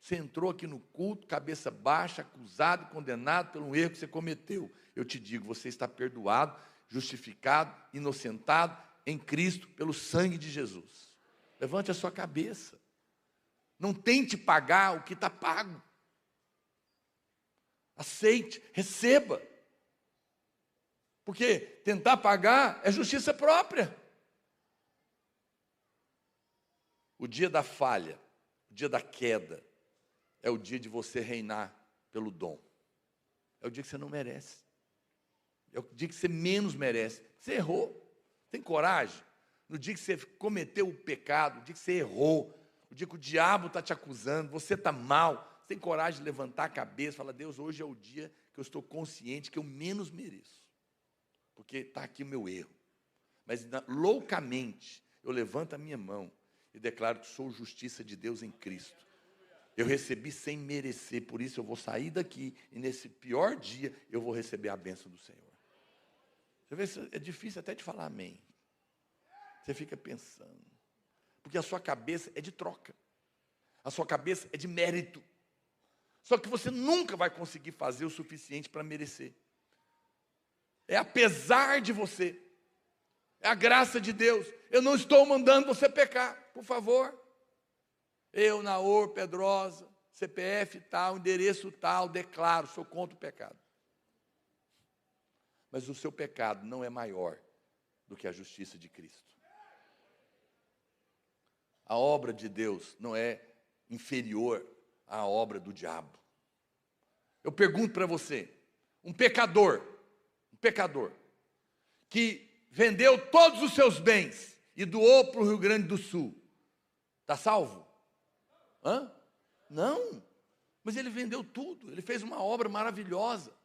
Você entrou aqui no culto, cabeça baixa, acusado, condenado pelo erro que você cometeu. Eu te digo, você está perdoado, justificado, inocentado em Cristo pelo sangue de Jesus. Levante a sua cabeça. Não tente pagar o que está pago. Aceite, receba. Porque tentar pagar é justiça própria. O dia da falha, o dia da queda, é o dia de você reinar pelo dom. É o dia que você não merece. É o dia que você menos merece. Você errou. Tem coragem? No dia que você cometeu o pecado, no dia que você errou, no dia que o diabo está te acusando, você está mal, você tem coragem de levantar a cabeça e falar: Deus, hoje é o dia que eu estou consciente que eu menos mereço, porque está aqui o meu erro. Mas loucamente eu levanto a minha mão e declaro que sou justiça de Deus em Cristo. Eu recebi sem merecer, por isso eu vou sair daqui e nesse pior dia eu vou receber a bênção do Senhor. Você vê, é difícil até de falar amém. Você fica pensando, porque a sua cabeça é de troca, a sua cabeça é de mérito. Só que você nunca vai conseguir fazer o suficiente para merecer. É apesar de você. É a graça de Deus. Eu não estou mandando você pecar, por favor. Eu, Naor Pedrosa, CPF tal, endereço tal, declaro, sou contra o pecado. Mas o seu pecado não é maior do que a justiça de Cristo. A obra de Deus não é inferior à obra do diabo. Eu pergunto para você, um pecador que vendeu todos os seus bens e doou para o Rio Grande do Sul, está salvo? Hã? Não, mas ele vendeu tudo, ele fez uma obra maravilhosa,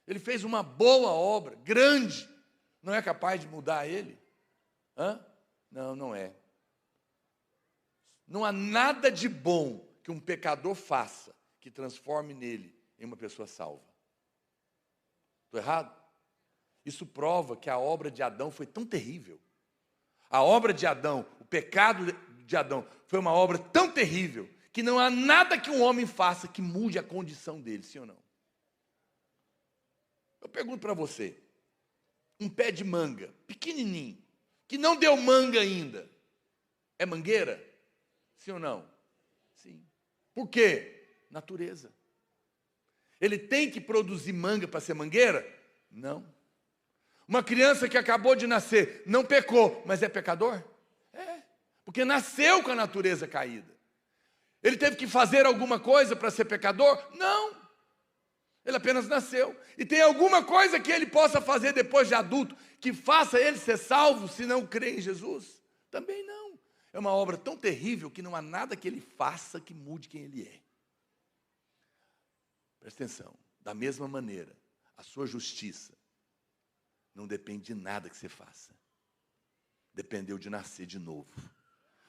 ele fez uma boa obra, grande, não é capaz de mudar ele? Hã? Não, não é. Não há nada de bom que um pecador faça que transforme nele em uma pessoa salva. Estou errado? Isso prova que a obra de Adão foi tão terrível. A obra de Adão, o pecado de Adão, foi uma obra tão terrível que não há nada que um homem faça que mude a condição dele, sim ou não? Eu pergunto para você, um pé de manga, pequenininho, que não deu manga ainda, é mangueira? Sim ou não? Sim. Por quê? Natureza. Ele tem que produzir manga para ser mangueira? Não. Uma criança que acabou de nascer, não pecou, mas é pecador? É, porque nasceu com a natureza caída. Ele teve que fazer alguma coisa para ser pecador? Não. Ele apenas nasceu. E tem alguma coisa que ele possa fazer depois de adulto que faça ele ser salvo se não crê em Jesus? Também não. É uma obra tão terrível que não há nada que ele faça que mude quem ele é. Presta atenção. Da mesma maneira, a sua justiça não depende de nada que você faça. Dependeu de nascer de novo.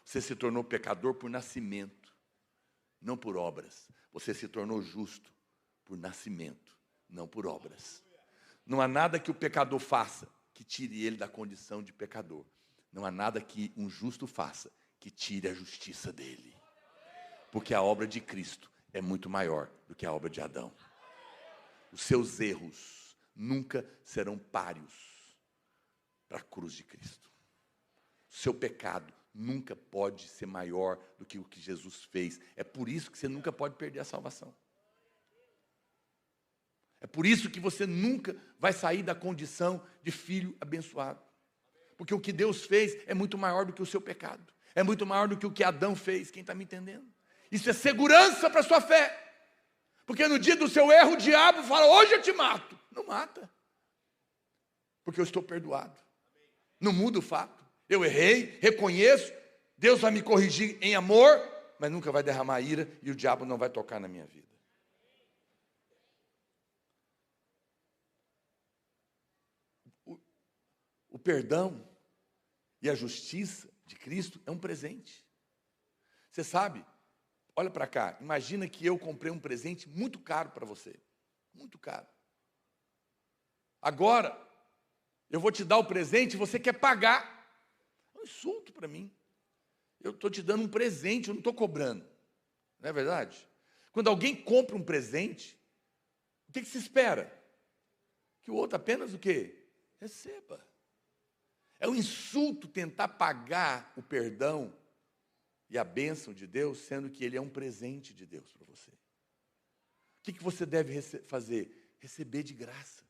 Você se tornou pecador por nascimento, não por obras. Você se tornou justo por nascimento, não por obras. Não há nada que o pecador faça que tire ele da condição de pecador. Não há nada que um justo faça que tire a justiça dele. Porque a obra de Cristo é muito maior do que a obra de Adão. Os seus erros nunca serão páreos para a cruz de Cristo. O seu pecado nunca pode ser maior do que o que Jesus fez. É por isso que você nunca pode perder a salvação. É por isso que você nunca vai sair da condição de filho abençoado. Porque o que Deus fez é muito maior do que o seu pecado. É muito maior do que o que Adão fez. Quem está me entendendo? Isso é segurança para a sua fé. Porque no dia do seu erro, o diabo fala: hoje eu te mato. Não mata. Porque eu estou perdoado. Não muda o fato. Eu errei, reconheço. Deus vai me corrigir em amor, mas nunca vai derramar ira e o diabo não vai tocar na minha vida. O perdão e a justiça de Cristo é um presente. Você sabe, olha para cá, imagina que eu comprei um presente muito caro para você. Muito caro. Agora, eu vou te dar o presente e você quer pagar. É um insulto para mim. Eu estou te dando um presente, eu não estou cobrando. Não é verdade? Quando alguém compra um presente, o que se espera? Que o outro apenas o quê? Receba. É um insulto tentar pagar o perdão e a bênção de Deus, sendo que ele é um presente de Deus para você. O que você deve fazer? Receber de graça.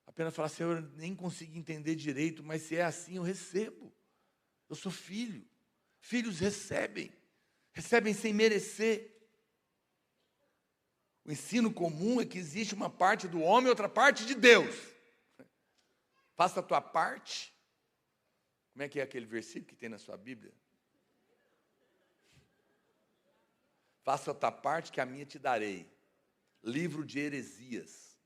Apenas falar: Senhor, eu nem consigo entender direito, mas se é assim, eu recebo. Eu sou filho. Filhos recebem sem merecer. O ensino comum é que existe uma parte do homem e outra parte de Deus. Faça a tua parte Como é que é aquele versículo que tem na sua Bíblia? Faça a tua parte que a minha te darei. Livro de Heresias,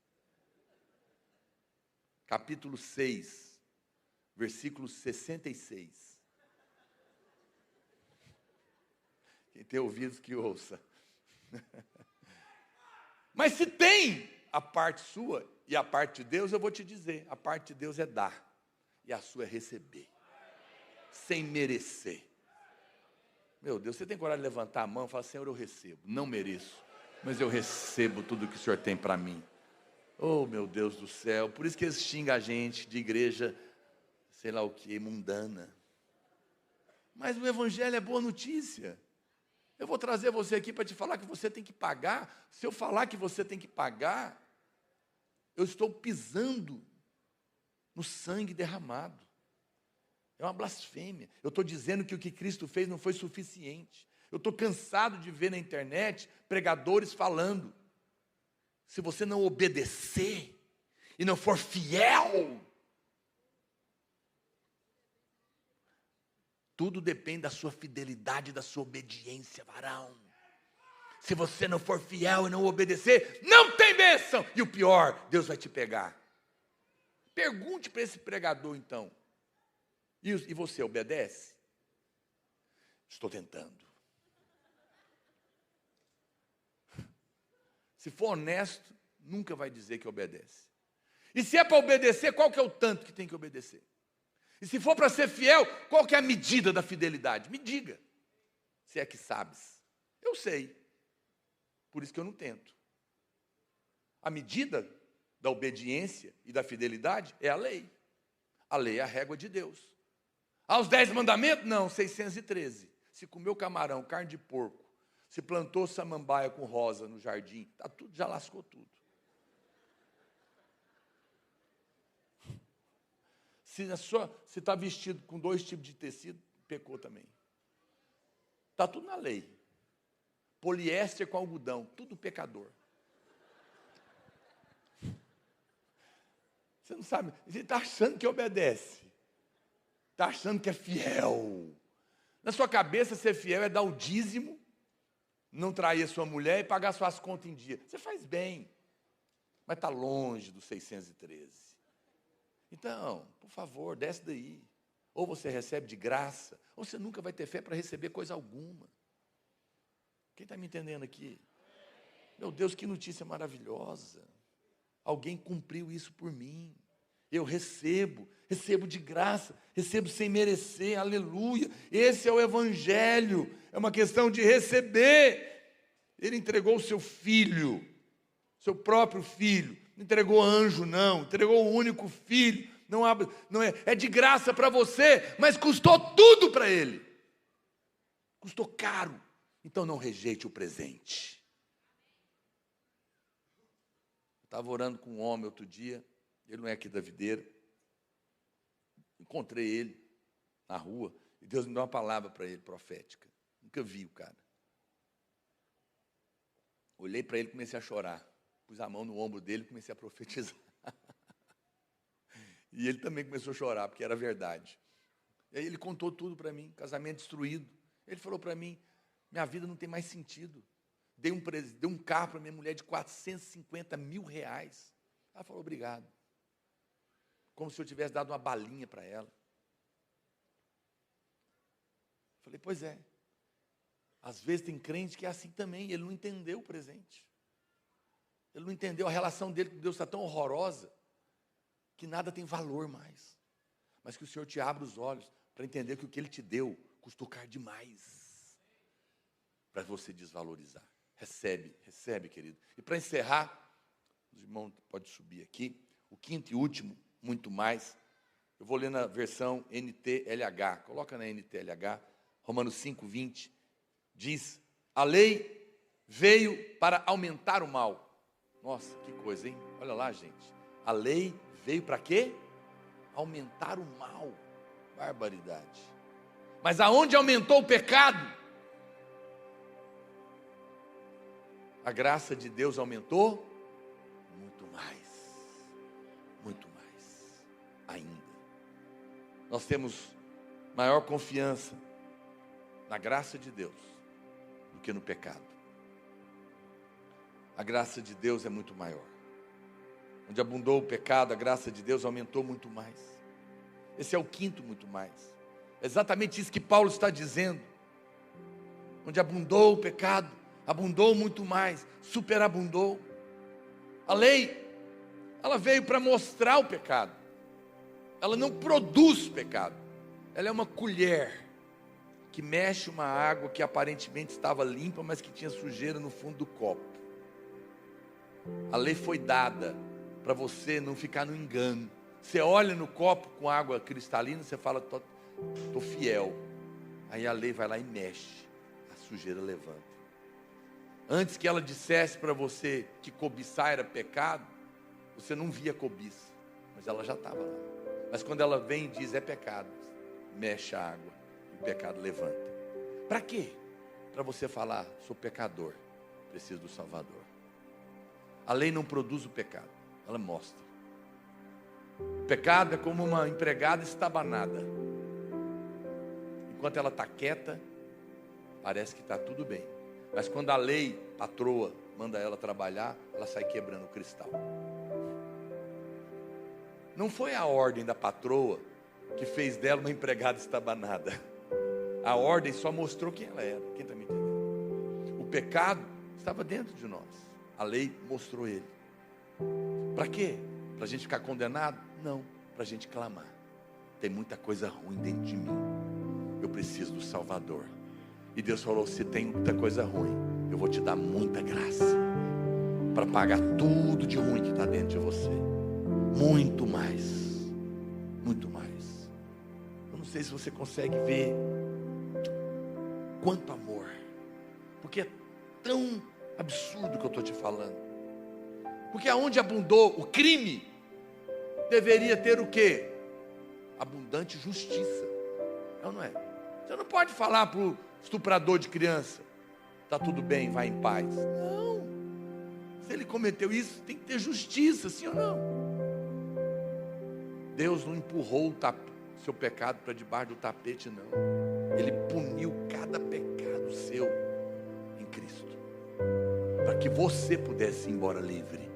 capítulo 6, versículo 66. Quem tem ouvidos que ouça. Mas se tem a parte sua e a parte de Deus, eu vou te dizer, a parte de Deus é dar, e a sua é receber, sem merecer. Meu Deus, você tem coragem de levantar a mão e falar: Senhor, eu recebo, não mereço, mas eu recebo tudo que o Senhor tem para mim. Oh, meu Deus do céu, por isso que eles xingam a gente de igreja, sei lá o que, mundana. Mas o Evangelho é boa notícia. Eu vou trazer você aqui para te falar que você tem que pagar. Se eu falar que você tem que pagar, eu estou pisando no sangue derramado. É uma blasfêmia. Eu estou dizendo que o que Cristo fez não foi suficiente. Eu estou cansado de ver na internet pregadores falando: se você não obedecer e não for fiel, tudo depende da sua fidelidade, da sua obediência, varão. Se você não for fiel e não obedecer, não tem bênção. E o pior, Deus vai te pegar. Pergunte para esse pregador então: e você obedece? Estou tentando. Se for honesto, nunca vai dizer que obedece. E se é para obedecer, qual que é o tanto que tem que obedecer? E se for para ser fiel, qual que é a medida da fidelidade? Me diga, se é que sabes. Eu sei, por isso que eu não tento. A medida da obediência e da fidelidade é a lei. A lei é a régua de Deus. Aos 10 mandamentos? Não, 613. Se comeu camarão, carne de porco, se plantou samambaia com rosa no jardim, tá tudo, já lascou tudo. Se está vestido com 2 tipos de tecido, pecou também. Está tudo na lei. Poliéster com algodão, tudo pecador. Você não sabe, você está achando que obedece. Está achando que é fiel. Na sua cabeça, ser fiel é dar o dízimo, não trair a sua mulher e pagar suas contas em dia. Você faz bem, mas está longe dos 613. Então, por favor, desce daí. Ou você recebe de graça, ou você nunca vai ter fé para receber coisa alguma. Quem está me entendendo aqui? Meu Deus, que notícia maravilhosa. Alguém cumpriu isso por mim. Eu recebo de graça, recebo sem merecer, aleluia. Esse é o Evangelho, é uma questão de receber. Ele entregou o seu filho, seu próprio filho, não entregou anjo não, entregou o único filho, é de graça para você, mas custou tudo para ele, custou caro, então não rejeite o presente. Eu estava orando com um homem outro dia, ele não é aqui da videira, encontrei ele na rua, e Deus me deu uma palavra para ele, profética, nunca vi o cara. Olhei para ele e comecei a chorar, pus a mão no ombro dele e comecei a profetizar. E ele também começou a chorar, porque era verdade. E aí ele contou tudo para mim, casamento destruído. Ele falou para mim: minha vida não tem mais sentido. Dei um carro para minha mulher de 450 mil reais. Ela falou: obrigado. Como se eu tivesse dado uma balinha para ela. Falei: pois é. Às vezes tem crente que é assim também, ele não entendeu o presente. Ele não entendeu, a relação dele com Deus está tão horrorosa, que nada tem valor mais. Mas que o Senhor te abra os olhos para entender que o que Ele te deu custou caro demais, para você desvalorizar. Recebe, querido. E para encerrar, os irmãos podem subir aqui, o quinto e último, muito mais, eu vou ler na versão NTLH, coloca na NTLH, Romanos 5:20, diz: a lei veio para aumentar o mal. Nossa, que coisa, hein? Olha lá, gente. A lei veio para quê? Aumentar o mal. Barbaridade. Mas aonde aumentou o pecado, a graça de Deus aumentou muito mais ainda. Nós temos maior confiança na graça de Deus do que no pecado. A graça de Deus é muito maior. Onde abundou o pecado, a graça de Deus aumentou muito mais. Esse é o quinto muito mais. É exatamente isso que Paulo está dizendo. Onde abundou o pecado, abundou muito mais, superabundou. A lei, ela veio para mostrar o pecado. Ela não produz pecado. Ela é uma colher que mexe uma água que aparentemente estava limpa, mas que tinha sujeira no fundo do copo. A lei foi dada para você não ficar no engano. Você olha no copo com água cristalina, você fala, tô fiel. Aí a lei vai lá e mexe, a sujeira levanta. Antes que ela dissesse para você que cobiçar era pecado, você não via cobiça, mas ela já estava lá. Mas quando ela vem e diz é pecado, mexe a água, e o pecado levanta. Para quê? Para você falar, sou pecador, preciso do Salvador. A lei não produz o pecado, ela mostra. O pecado é como uma empregada estabanada. Enquanto ela está quieta, parece que está tudo bem. Mas quando a lei, patroa, manda ela trabalhar, ela sai quebrando o cristal. Não foi a ordem da patroa que fez dela uma empregada estabanada. A ordem só mostrou quem ela era. Quem está me entendendo? O pecado estava dentro de nós. A lei mostrou ele. Para quê? Para a gente ficar condenado? Não, para a gente clamar. Tem muita coisa ruim dentro de mim. Eu preciso do Salvador. E Deus falou, se tem muita coisa ruim, eu vou te dar muita graça. Para pagar tudo de ruim que está dentro de você. Muito mais. Muito mais. Eu não sei se você consegue ver quanto amor. Porque é tão absurdo que eu estou te falando. Porque aonde abundou o crime, deveria ter o quê? Abundante justiça. É ou não é? Você não pode falar para o estuprador de criança, está tudo bem, vai em paz. Não. Se ele cometeu isso, tem que ter justiça, sim ou não? Deus não empurrou o seu pecado para debaixo do tapete, não. Ele puniu cada pecado seu em Cristo, para que você pudesse ir embora livre.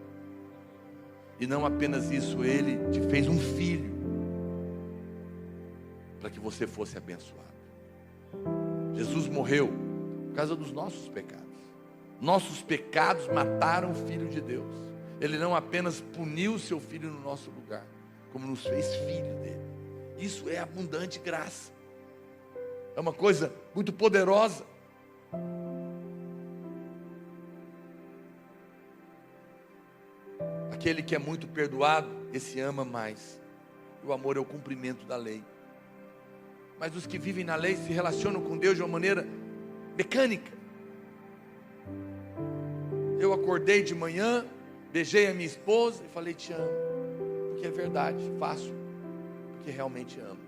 E não apenas isso, Ele te fez um filho, para que você fosse abençoado. Jesus morreu por causa dos nossos pecados. Nossos pecados mataram o Filho de Deus. Ele não apenas puniu o seu Filho no nosso lugar, como nos fez filho dele. Isso é abundante graça. É uma coisa muito poderosa. Aquele que é muito perdoado, esse ama mais. O amor é o cumprimento da lei. Mas os que vivem na lei se relacionam com Deus de uma maneira mecânica. Eu acordei de manhã, beijei a minha esposa e falei te amo. Porque é verdade, faço porque realmente amo.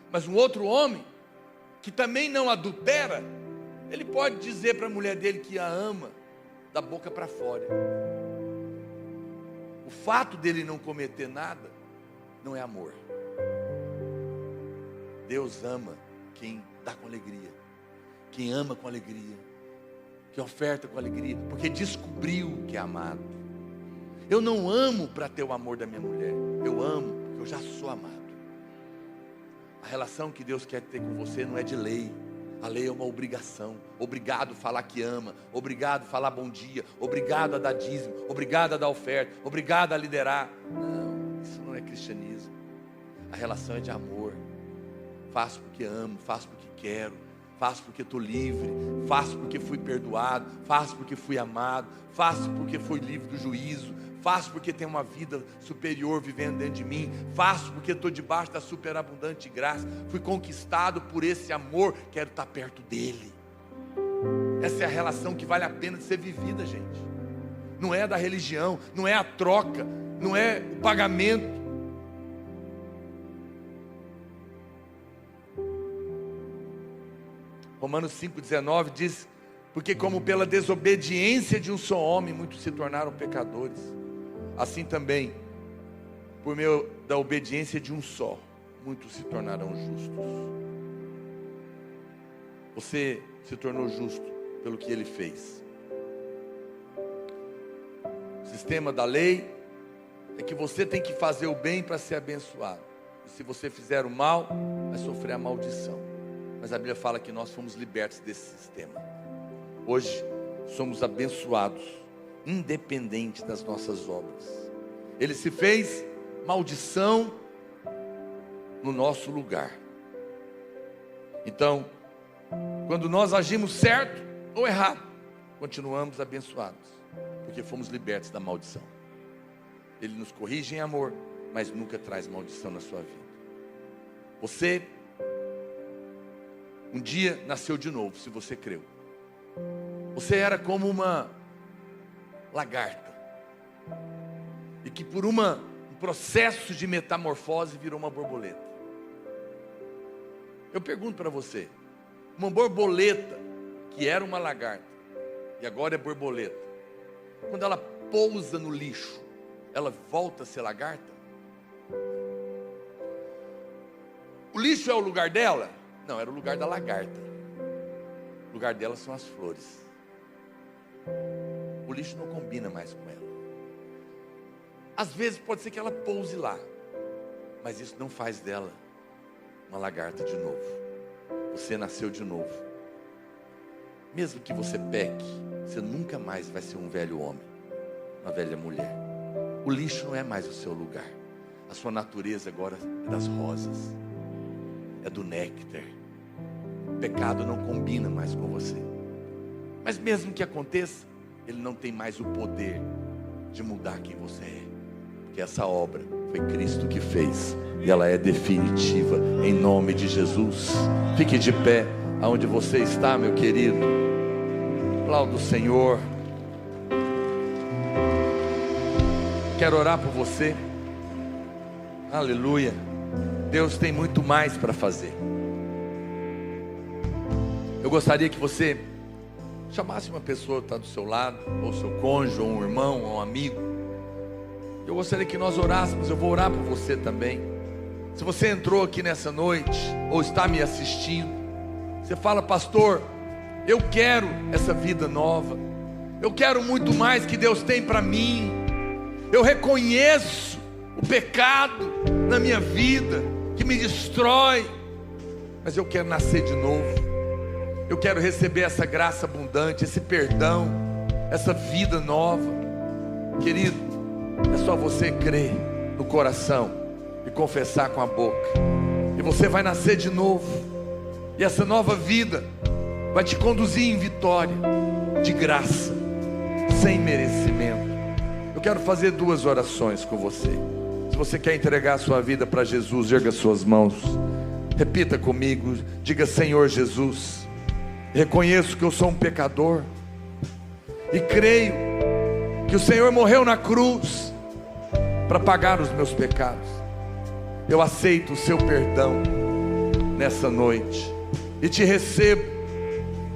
Mas um outro homem, que também não adultera, ele pode dizer para a mulher dele que a ama, da boca para fora. O fato dele não cometer nada, não é amor. Deus ama quem dá com alegria, quem ama com alegria, quem oferta com alegria, porque descobriu que é amado. Eu não amo para ter o amor da minha mulher, eu amo porque eu já sou amado. A relação que Deus quer ter com você não é de lei. A lei é uma obrigação. Obrigado a falar que ama, obrigado a falar bom dia, obrigado a dar dízimo, obrigado a dar oferta, obrigado a liderar. Não, isso não é cristianismo. A relação é de amor. Faço porque amo, faço porque quero, faço porque estou livre, faço porque fui perdoado, faço porque fui amado, faço porque fui livre do juízo, faço porque tenho uma vida superior vivendo dentro de mim, faço porque estou debaixo da superabundante graça, fui conquistado por esse amor, quero estar perto dele. Essa é a relação que vale a pena de ser vivida, gente. Não é da religião, não é a troca, não é o pagamento. Romanos 5,19 diz, porque como pela desobediência de um só homem, muitos se tornaram pecadores, assim também, por meio da obediência de um só, muitos se tornarão justos. você se tornou justo pelo que ele fez. O sistema da lei é que você tem que fazer o bem para ser abençoado. E se você fizer o mal, vai sofrer a maldição. Mas a Bíblia fala que nós fomos libertos desse sistema. Hoje somos abençoados, independente das nossas obras. Ele se fez maldição no nosso lugar. Então, quando nós agimos certo ou errado, continuamos abençoados, porque fomos libertos da maldição. Ele nos corrige em amor, mas nunca traz maldição na sua vida. Você um dia nasceu de novo, se você creu. Você era como uma lagarta, e que por um processo de metamorfose virou uma borboleta. Eu pergunto para você, uma borboleta que era uma lagarta e agora é borboleta, quando ela pousa no lixo, ela volta a ser lagarta? O lixo é o lugar dela? Não, era o lugar da lagarta. O lugar dela são as flores. O lixo não combina mais com ela. Às vezes pode ser que ela pouse lá, mas isso não faz dela uma lagarta de novo. Você nasceu de novo. Mesmo que você peque, você nunca mais vai ser um velho homem, uma velha mulher. O lixo não é mais o seu lugar. A sua natureza agora é das rosas, é do néctar. O pecado não combina mais com você. Mas mesmo que aconteça, ele não tem mais o poder de mudar quem você é, porque essa obra foi Cristo que fez, e ela é definitiva, em nome de Jesus. Fique de pé, aonde você está, meu querido. Aplauda o Senhor. Quero orar por você. Aleluia. Deus tem muito mais para fazer. Eu gostaria que você chamasse uma pessoa que está do seu lado, ou seu cônjuge, ou um irmão, ou um amigo. Eu gostaria que nós orássemos. Eu vou orar por você também. Se você entrou aqui nessa noite, ou está me assistindo, você fala: pastor, eu quero essa vida nova, eu quero muito mais que Deus tem para mim. Eu reconheço o pecado na minha vida, que me destrói, mas eu quero nascer de novo. Eu quero receber essa graça abundante, esse perdão, essa vida nova. Querido, é só você crer no coração e confessar com a boca, e você vai nascer de novo. E essa nova vida vai te conduzir em vitória, de graça, sem merecimento. Eu quero fazer 2 orações com você. Se você quer entregar a sua vida para Jesus, erga suas mãos, repita comigo, diga: Senhor Jesus, reconheço que eu sou um pecador, e creio que o Senhor morreu na cruz para pagar os meus pecados. Eu aceito o seu perdão nessa noite, e te recebo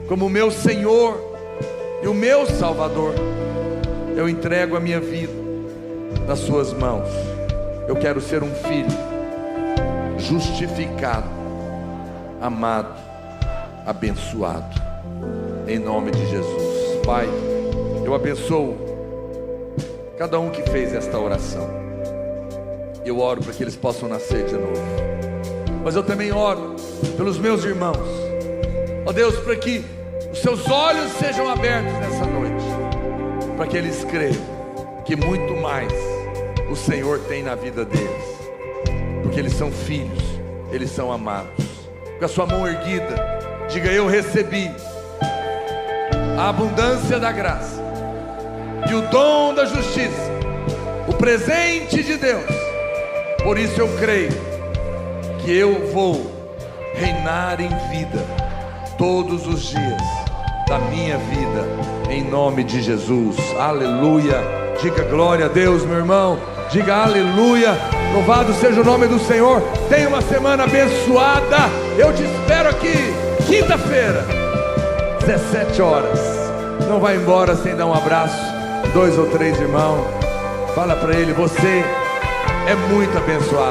como o meu Senhor e o meu Salvador. Eu entrego a minha vida nas suas mãos. Eu quero ser um filho justificado, amado, abençoado, em nome de Jesus. Pai, eu abençoo cada um que fez esta oração. Eu oro para que eles possam nascer de novo, mas eu também oro pelos meus irmãos, ó Deus, para que os seus olhos sejam abertos nessa noite, para que eles creiam que muito mais o Senhor tem na vida deles, porque eles são filhos, eles são amados. Com a sua mão erguida, diga: eu recebi a abundância da graça e o dom da justiça, o presente de Deus. Por isso eu creio que eu vou reinar em vida todos os dias da minha vida, em nome de Jesus. Aleluia. Diga glória a Deus, meu irmão. Diga aleluia. Louvado seja o nome do Senhor. Tenha uma semana abençoada. Eu te espero aqui quinta-feira, 17 horas. Não vai embora sem dar um abraço. 2 ou 3 irmãos. Fala para ele: você é muito abençoado.